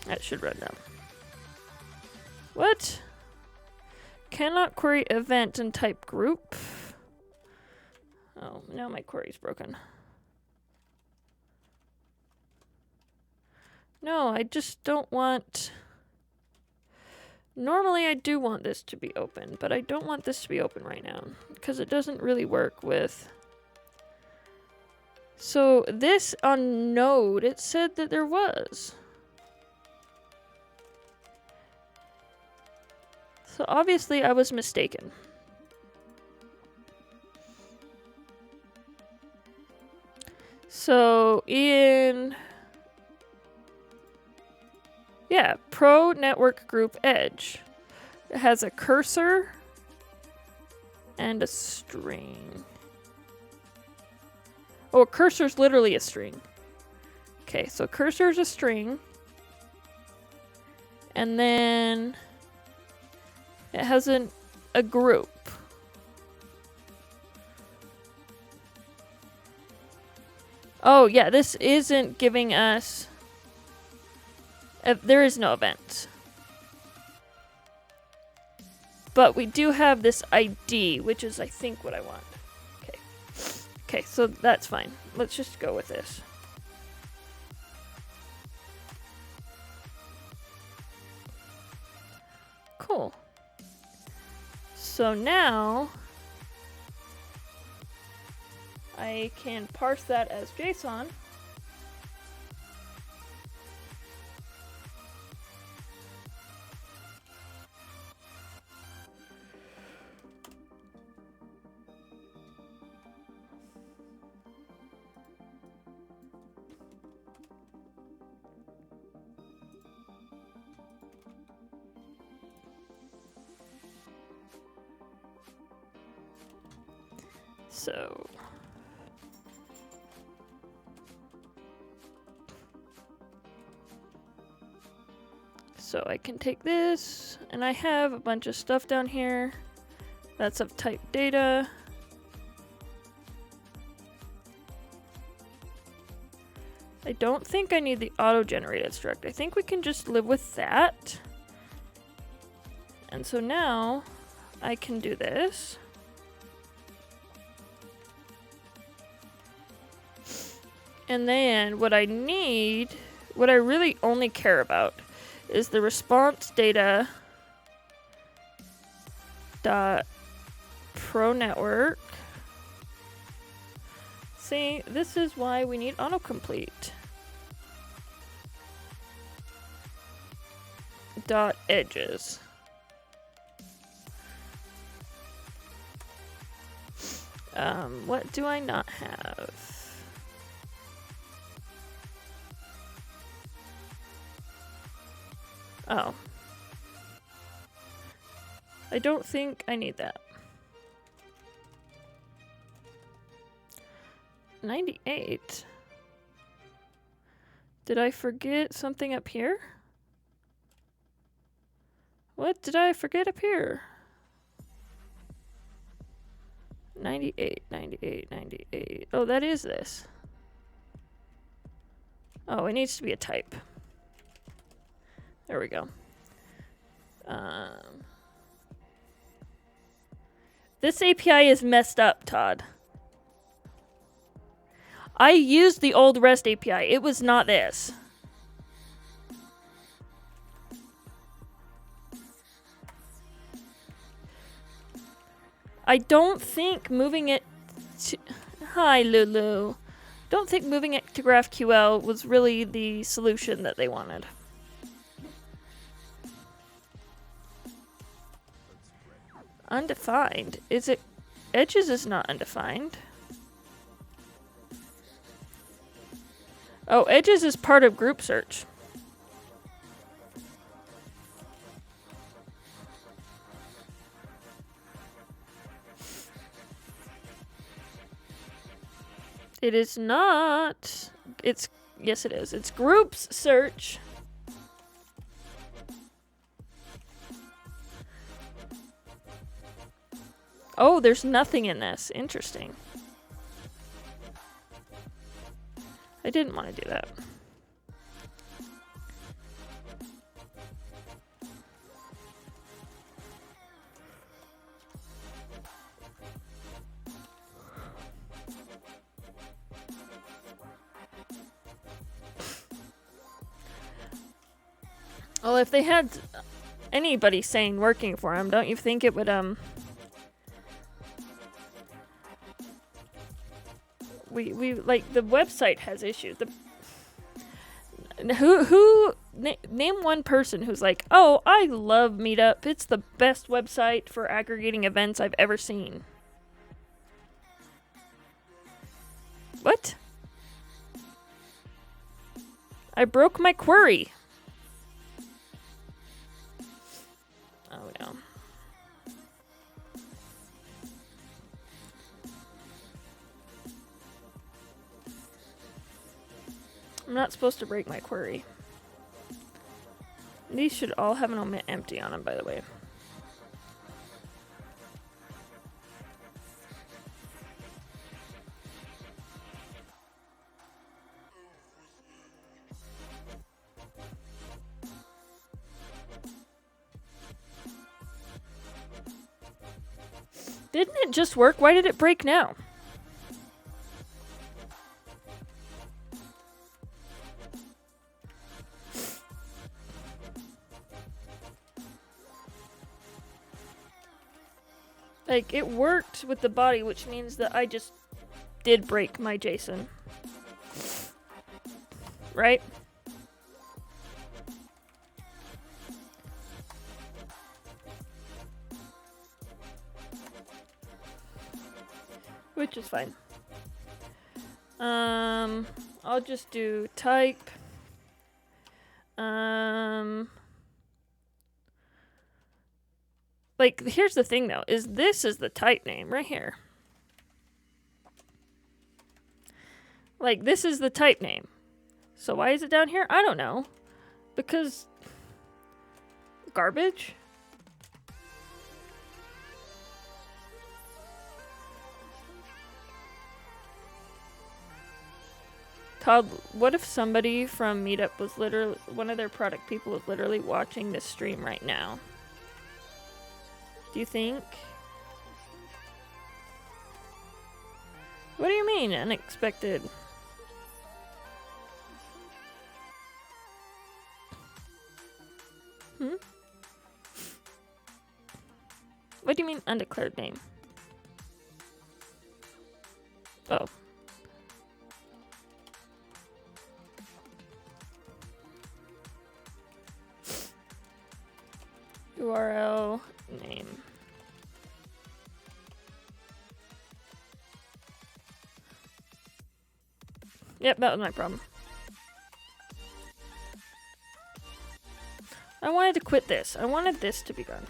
That should run now. What? Cannot query event and type group. Oh, now my query's broken. No, I just don't want... Normally I do want this to be open, but I don't want this to be open right now because it doesn't really work with... So this on Node, it said that there was. So obviously I was mistaken. So in... Yeah, Pro Network Group Edge. It has a cursor and a string. Oh, a cursor's literally a string. Okay, so cursor's a string. And then it has a group. Oh, yeah, this isn't giving us... there is no event. But we do have this ID, which is, I think, what I want. Okay. Okay, so that's fine. Let's just go with this. Cool. So now I can parse that as JSON. So I can take this, and I have a bunch of stuff down here that's of type data. I don't think I need the auto-generated struct. I think we can just live with that. And so now I can do this. And then what I need, what I really only care about is the response data dot pro network. See, this is why we need autocomplete. Dot edges. What do I not have? Oh. I don't think I need that. 98? Did I forget something up here? What did I forget up here? 98, 98, 98. Oh, that is this. Oh, it needs to be a type. There we go. This API is messed up, Todd. I used the old REST API. It was not this. I don't think moving it to... Hi, Lulu. Don't think moving it to GraphQL was really the solution that they wanted. Undefined. Is it... Edges is not undefined. Oh, edges is part of group search. It is not. It's... Yes, it is. It's groups search. Oh, there's nothing in this. Interesting. I didn't want to do that. Well, if they had anybody saying working for them, don't you think it would, We like, the website has issues. Name one person who's like, oh, I love Meetup. It's the best website for aggregating events I've ever seen. What? I broke my query. Oh no. I'm not supposed to break my query. These should all have an omit empty on them, by the way. Didn't it just work? Why did it break now? Like, it worked with the body, which means that I just did break my JSON. Right? Which is fine. I'll just do type. Like, here's the thing, though, is this is the type name right here. Like, this is the type name. So why is it down here? I don't know. Because... garbage? Todd, what if somebody from Meetup was literally... one of their product people was literally watching this stream right now? Do you think? What do you mean, unexpected? What do you mean, undeclared name? Oh. URL name. Yep, that was my problem. I wanted to quit this. I wanted this to be gone.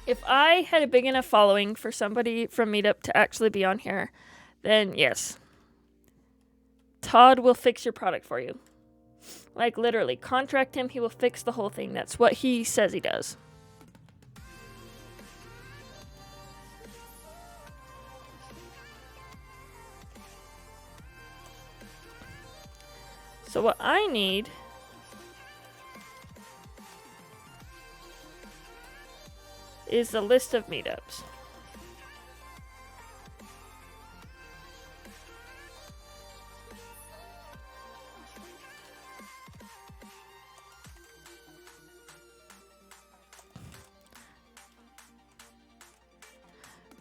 If I had a big enough following for somebody from Meetup to actually be on here, then yes. Todd will fix your product for you. Like, literally, contract him, he will fix the whole thing. That's what he says he does. So what I need... is the list of meetups.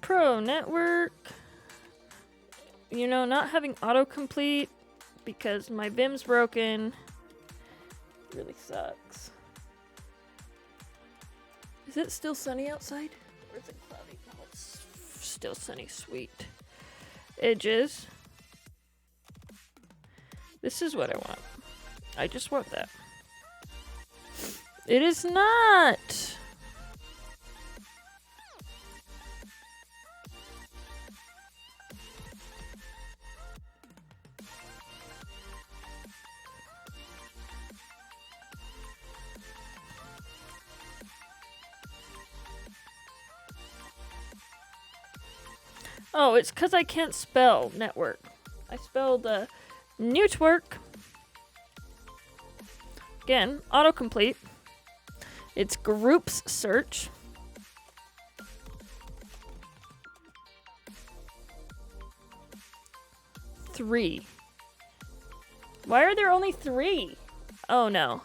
Pro network. You know, not having autocomplete because my Vim's broken really sucks. Is it still sunny outside? Or is it cloudy? Oh, it's still sunny. Sweet. Edges. This is what I want. I just want that. It is not! Oh, it's because I can't spell network. I spelled network. Again, autocomplete. It's groups search. Three. Why are there only 3? Oh no.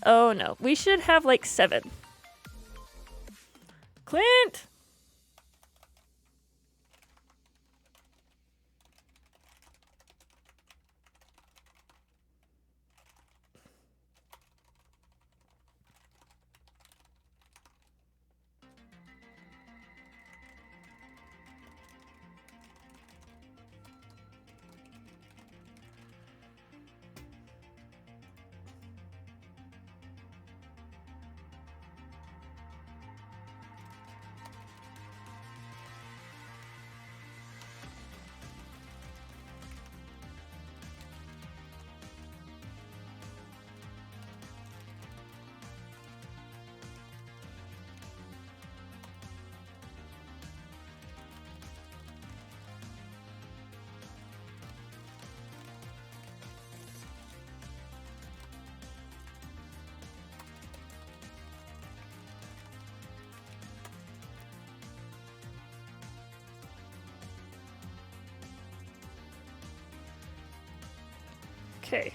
Oh no. We should have like 7. Clint! Okay.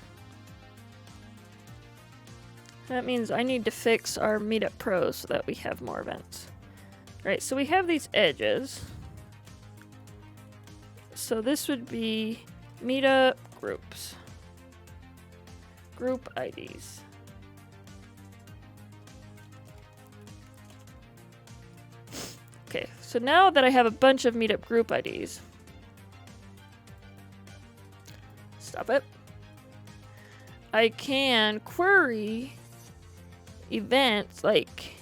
That means I need to fix our Meetup Pro so that we have more events. Right, so we have these edges. So this would be Meetup groups. Group IDs. Okay, so now that I have a bunch of Meetup group IDs. Stop it. I can query events like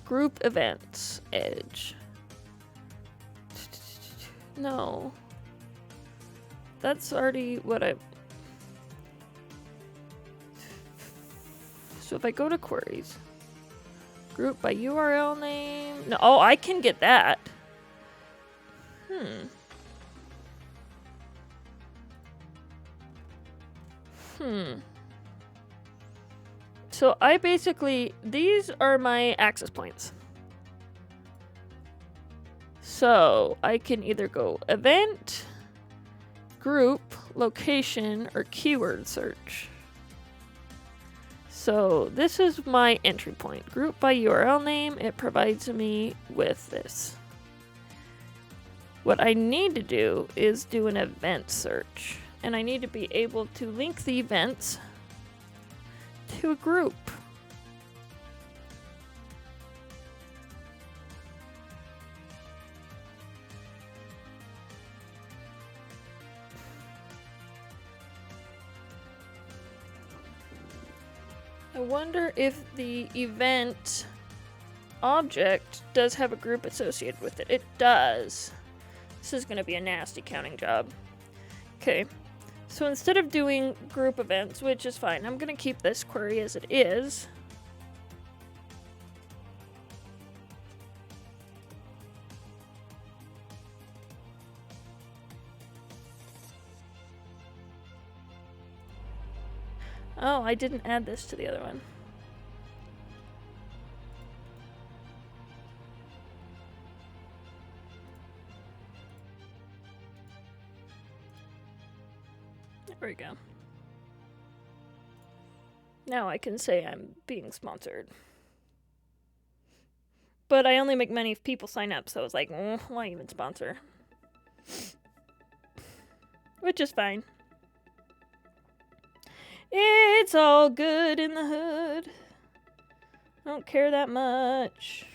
group events edge. No. That's already what I... So if I go to queries, group by URL name. No, oh, I can get that. So I basically, these are my access points. So I can either go event, group, location, or keyword search. So this is my entry point. Group by URL name, it provides me with this. What I need to do is do an event search. And I need to be able to link the events to a group. I wonder if the event object does have a group associated with it. It does. This is going to be a nasty counting job. Okay. So instead of doing group events, which is fine, I'm going to keep this query as it is. Oh, I didn't add this to the other one. There we go. Now I can say I'm being sponsored. But I only make money if people sign up, so it's like, why even sponsor? Which is fine. It's all good in the hood. I don't care that much.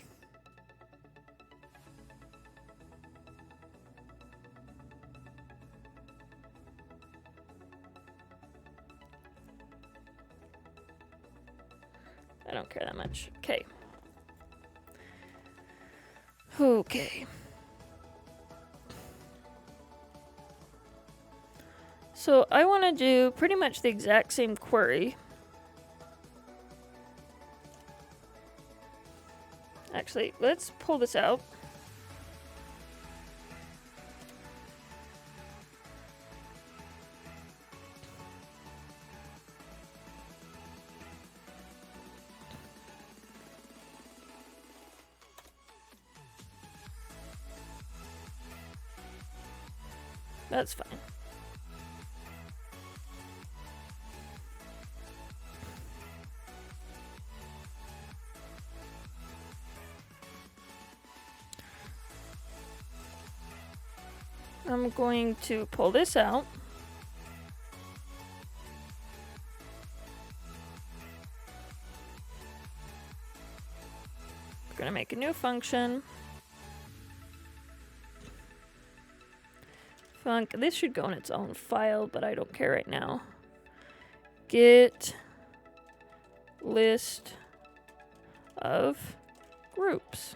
I don't care that much. Okay. Okay. So I want to do pretty much the exact same query. Actually, let's pull this out. That's fine. I'm going to pull this out. We're going to make a new function. This should go in its own file, but I don't care right now. Get list of groups.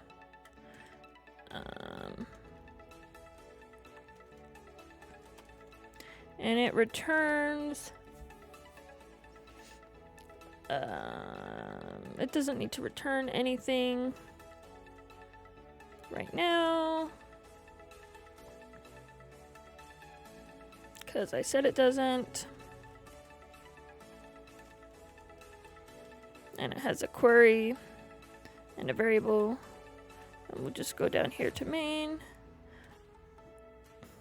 And it returns. It doesn't need to return anything right now, because I said it doesn't. And it has a query and a variable. And we'll just go down here to main.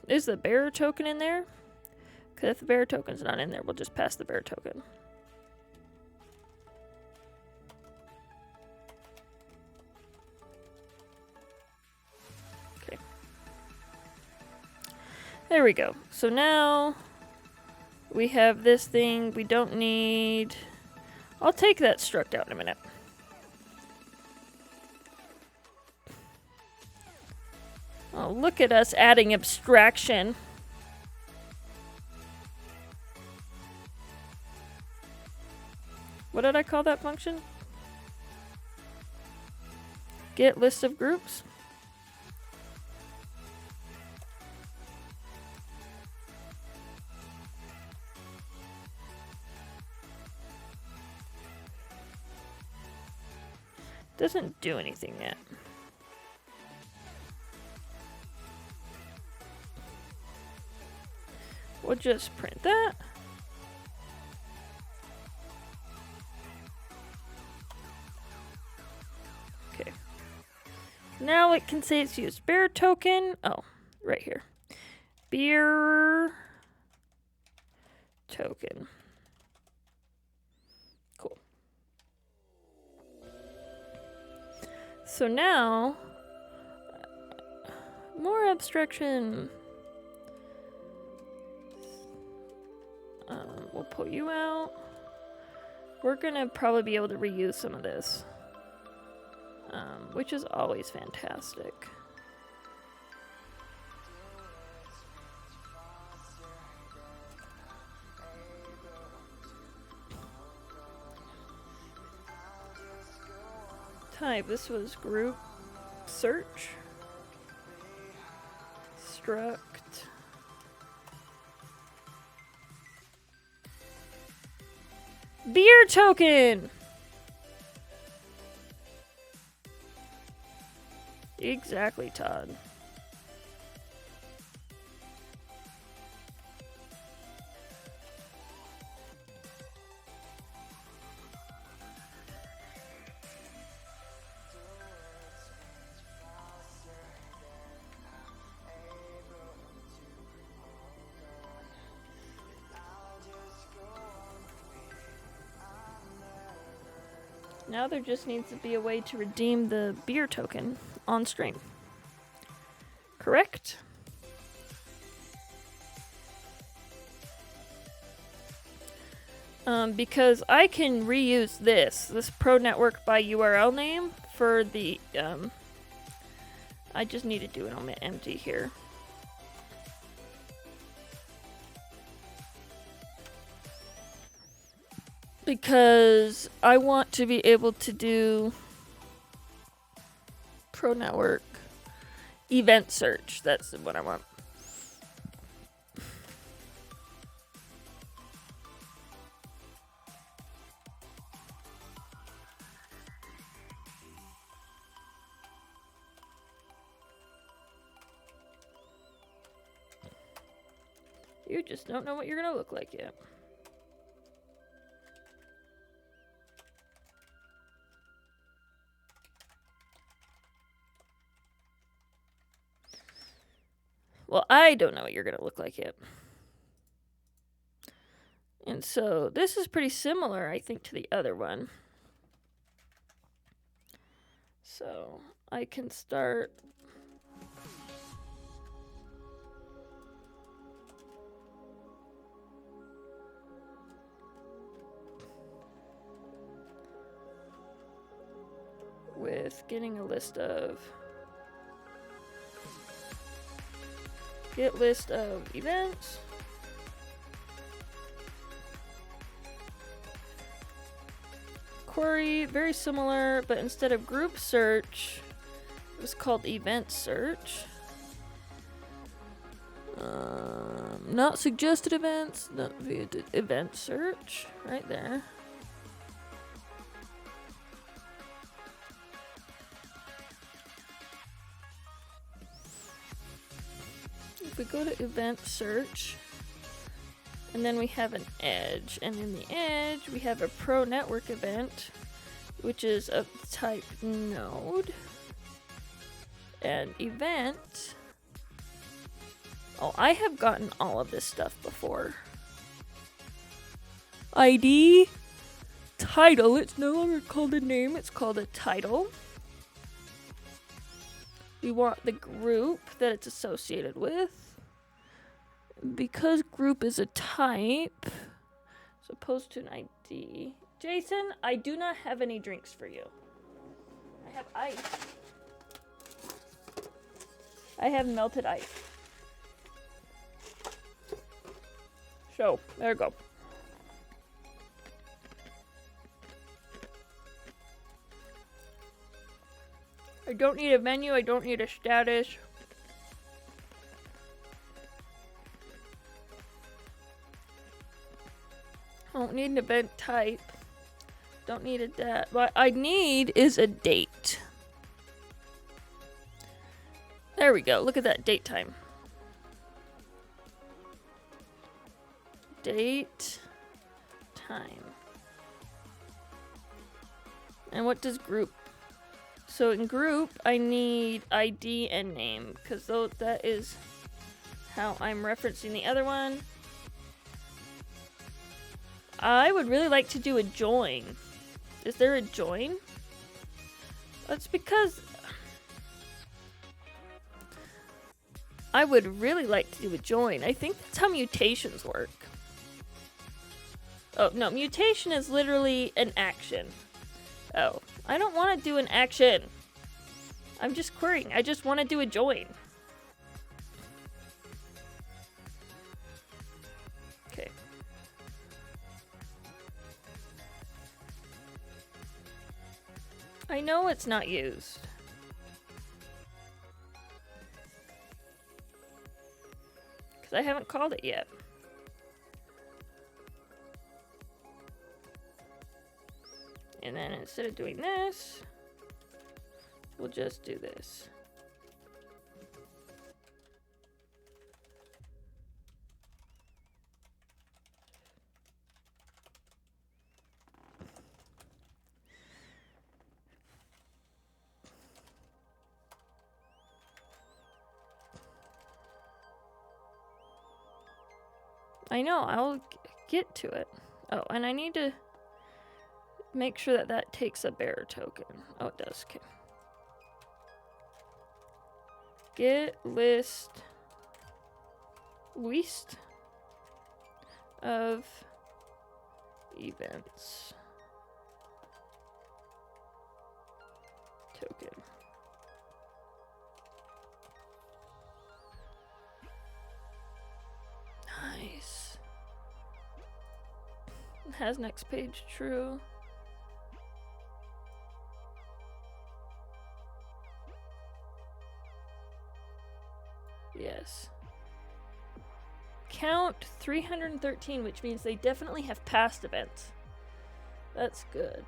Is the bearer token in there? Because if the bearer token's not in there, we'll just pass the bearer token. Okay. There we go. So now we have this thing we don't need. I'll take that struct out in a minute. Oh, look at us adding abstraction. What did I call that function? Get list of groups? Doesn't do anything yet. We'll just print that. Okay. Now it can say it's used bearer token. Oh, right here. Bearer token. Cool. So now, more abstraction. We'll pull you out. We're gonna probably be able to reuse some of this, which is always fantastic. Type, this was group search, struct, beer token. Exactly, Todd. Now there just needs to be a way to redeem the beer token on stream. Correct? Because I can reuse this pro network by URL name for the, I just need to do it on my empty here. Because I want to be able to do pro network event search. That's what I want. You just don't know what you're gonna look like yet. Well, I don't know what you're gonna look like yet. And so this is pretty similar, I think, to the other one. So I can start with getting a list of get list of events. Query, very similar, but instead of group search, it was called event search. Not suggested events, not event search, right there. If we go to event search, and then we have an edge, and in the edge we have a pro network event, which is of type node, and event. Oh, I have gotten all of this stuff before. ID, title, it's no longer called a name, it's called a title. We want the group that it's associated with. Because group is a type, as opposed to an ID. Jason, I do not have any drinks for you. I have ice. I have melted ice. So, there you go. I don't need a menu, I don't need a status. I don't need an event type. Don't need a dat. What I need is a date. There we go. Look at that date time. Date time. And what does group? So in group, I need ID and name, because that is how I'm referencing the other one. I would really like to do a join. Is there a join? That's because I would really like to do a join. I think that's how mutations work. Oh, no, mutation is literally an action. Oh, I don't want to do an action. I'm just querying. I just want to do a join. Okay. I know it's not used. Because I haven't called it yet. And then instead of doing this, we'll just do this. I know, I'll get to it. Oh, and I need to make sure that that takes a bearer token. Oh, it does. Okay. Get list of events token. Nice. Has next page true. Yes. Count 313, which means they definitely have past events. That's good.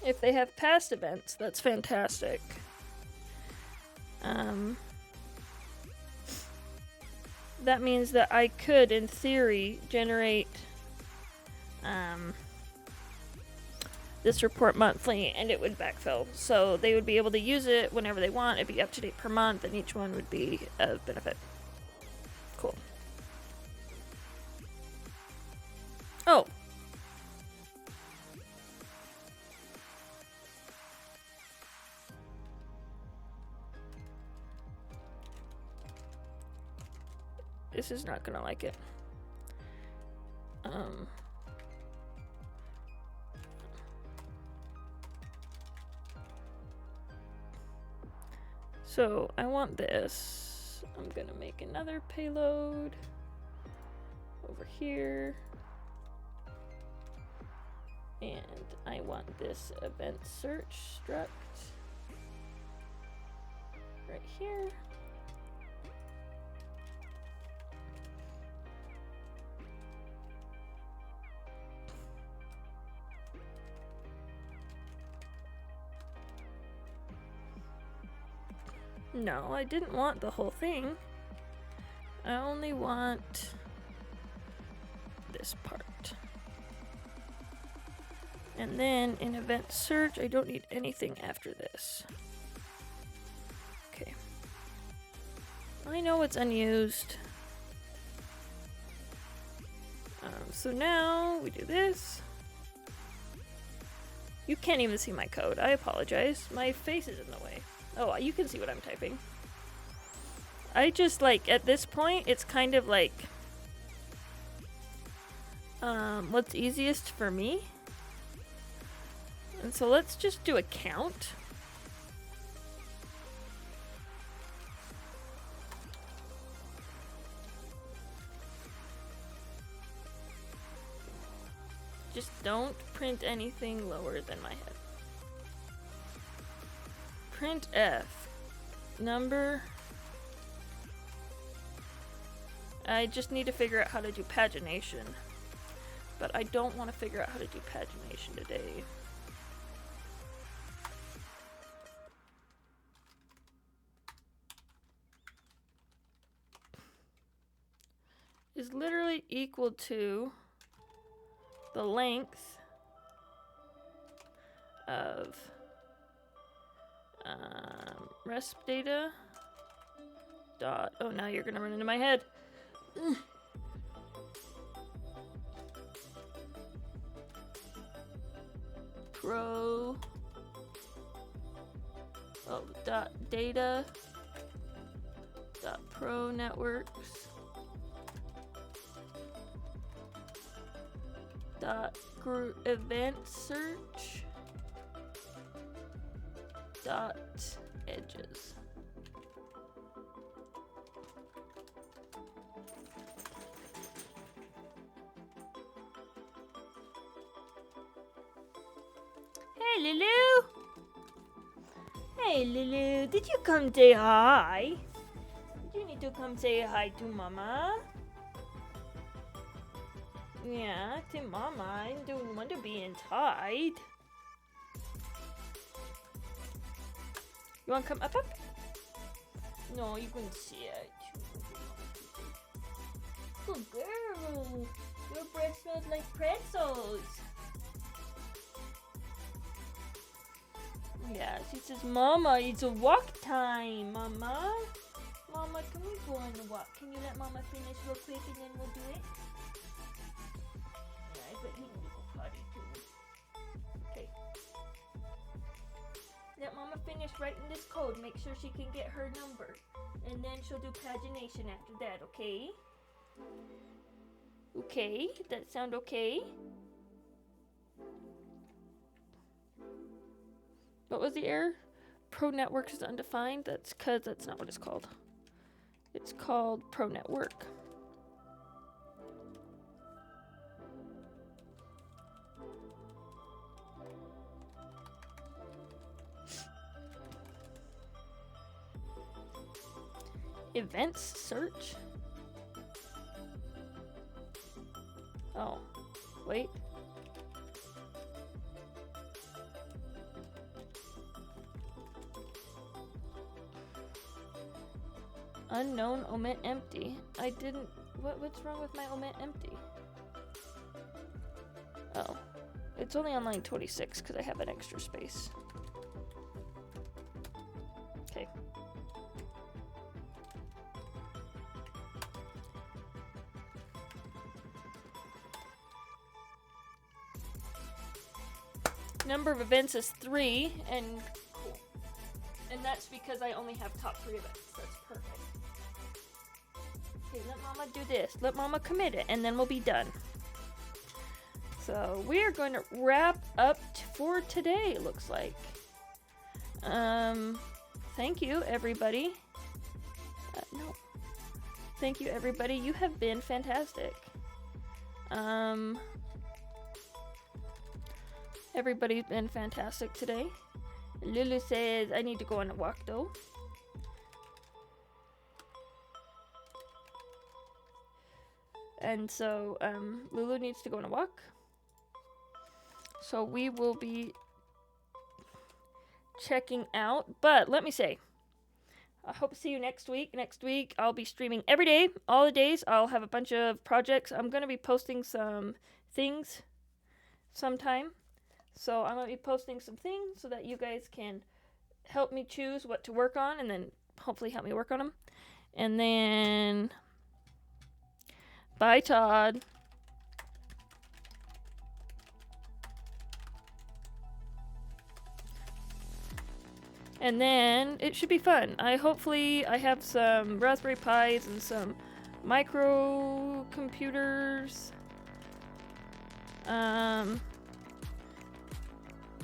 If they have past events, that's fantastic. That means that I could, in theory, generate this report monthly, and it would backfill. So they would be able to use it whenever they want. It'd be up to date per month, and each one would be of benefit. Cool. Oh. This is not gonna like it. So I want this. I'm gonna make another payload over here. And I want this event search struct right here. No, I didn't want the whole thing. I only want this part. And then in event search, I don't need anything after this. Okay. I know it's unused. So now we do this. You can't even see my code. I apologize. My face is in the way. Oh, you can see what I'm typing. I just like, at this point, it's kind of like what's easiest for me. And so let's just do a count. Just don't print anything lower than my head. Print F. Number. I just need to figure out how to do pagination. But I don't want to figure out how to do pagination today. Is literally equal to the length of resp data dot, oh, now you're gonna run into my head. Pro dot data dot pro networks dot event search dot edges. Hey Lulu! Hey Lulu, did you come say hi? Did you need to come say hi to Mama? Yeah, to Mama. I don't want to be inside. You want to come up? No, you can sit. Good girl. Your breath smells like pretzels. Yeah, she says, Mama, it's a walk time, Mama. Mama, can we go on the walk? Can you let Mama finish real quick and then we'll do it? Yeah, I bet you need to go potty too. Okay. Let Mama finish writing this code. Make sure she can get her number. And then she'll do pagination after that, okay? Okay, that sound okay? What was the error? Pro network is undefined. That's because that's not what it's called. It's called Pro Network. Events search? Oh, wait. Unknown omit empty. I didn't. What's wrong with my omit empty? Oh, it's only on line 26 because I have an extra space. Okay. Number of events is 3, and cool. And that's because I only have top 3 events. That's perfect. Okay, let Mama do this. Let Mama commit it, and then we'll be done. So we are going to wrap up for today, it looks like. Thank you, everybody. No. Thank you, everybody. You have been fantastic. Everybody's been fantastic today. Lulu says I need to go on a walk though. And so Lulu needs to go on a walk. So we will be checking out. But let me say, I hope to see you next week. Next week I'll be streaming every day, all the days. I'll have a bunch of projects. I'm going to be posting some things sometime. So I'm going to be posting some things so that you guys can help me choose what to work on and then hopefully help me work on them. And then, bye, Todd. And then it should be fun. Hopefully I have some Raspberry Pis and some microcomputers.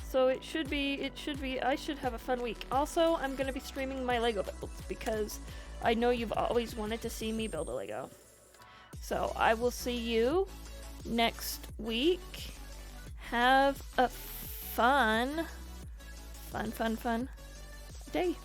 So it should be, I should have a fun week. Also, I'm going to be streaming my Lego builds because I know you've always wanted to see me build a Lego. So I will see you next week. Have a fun day.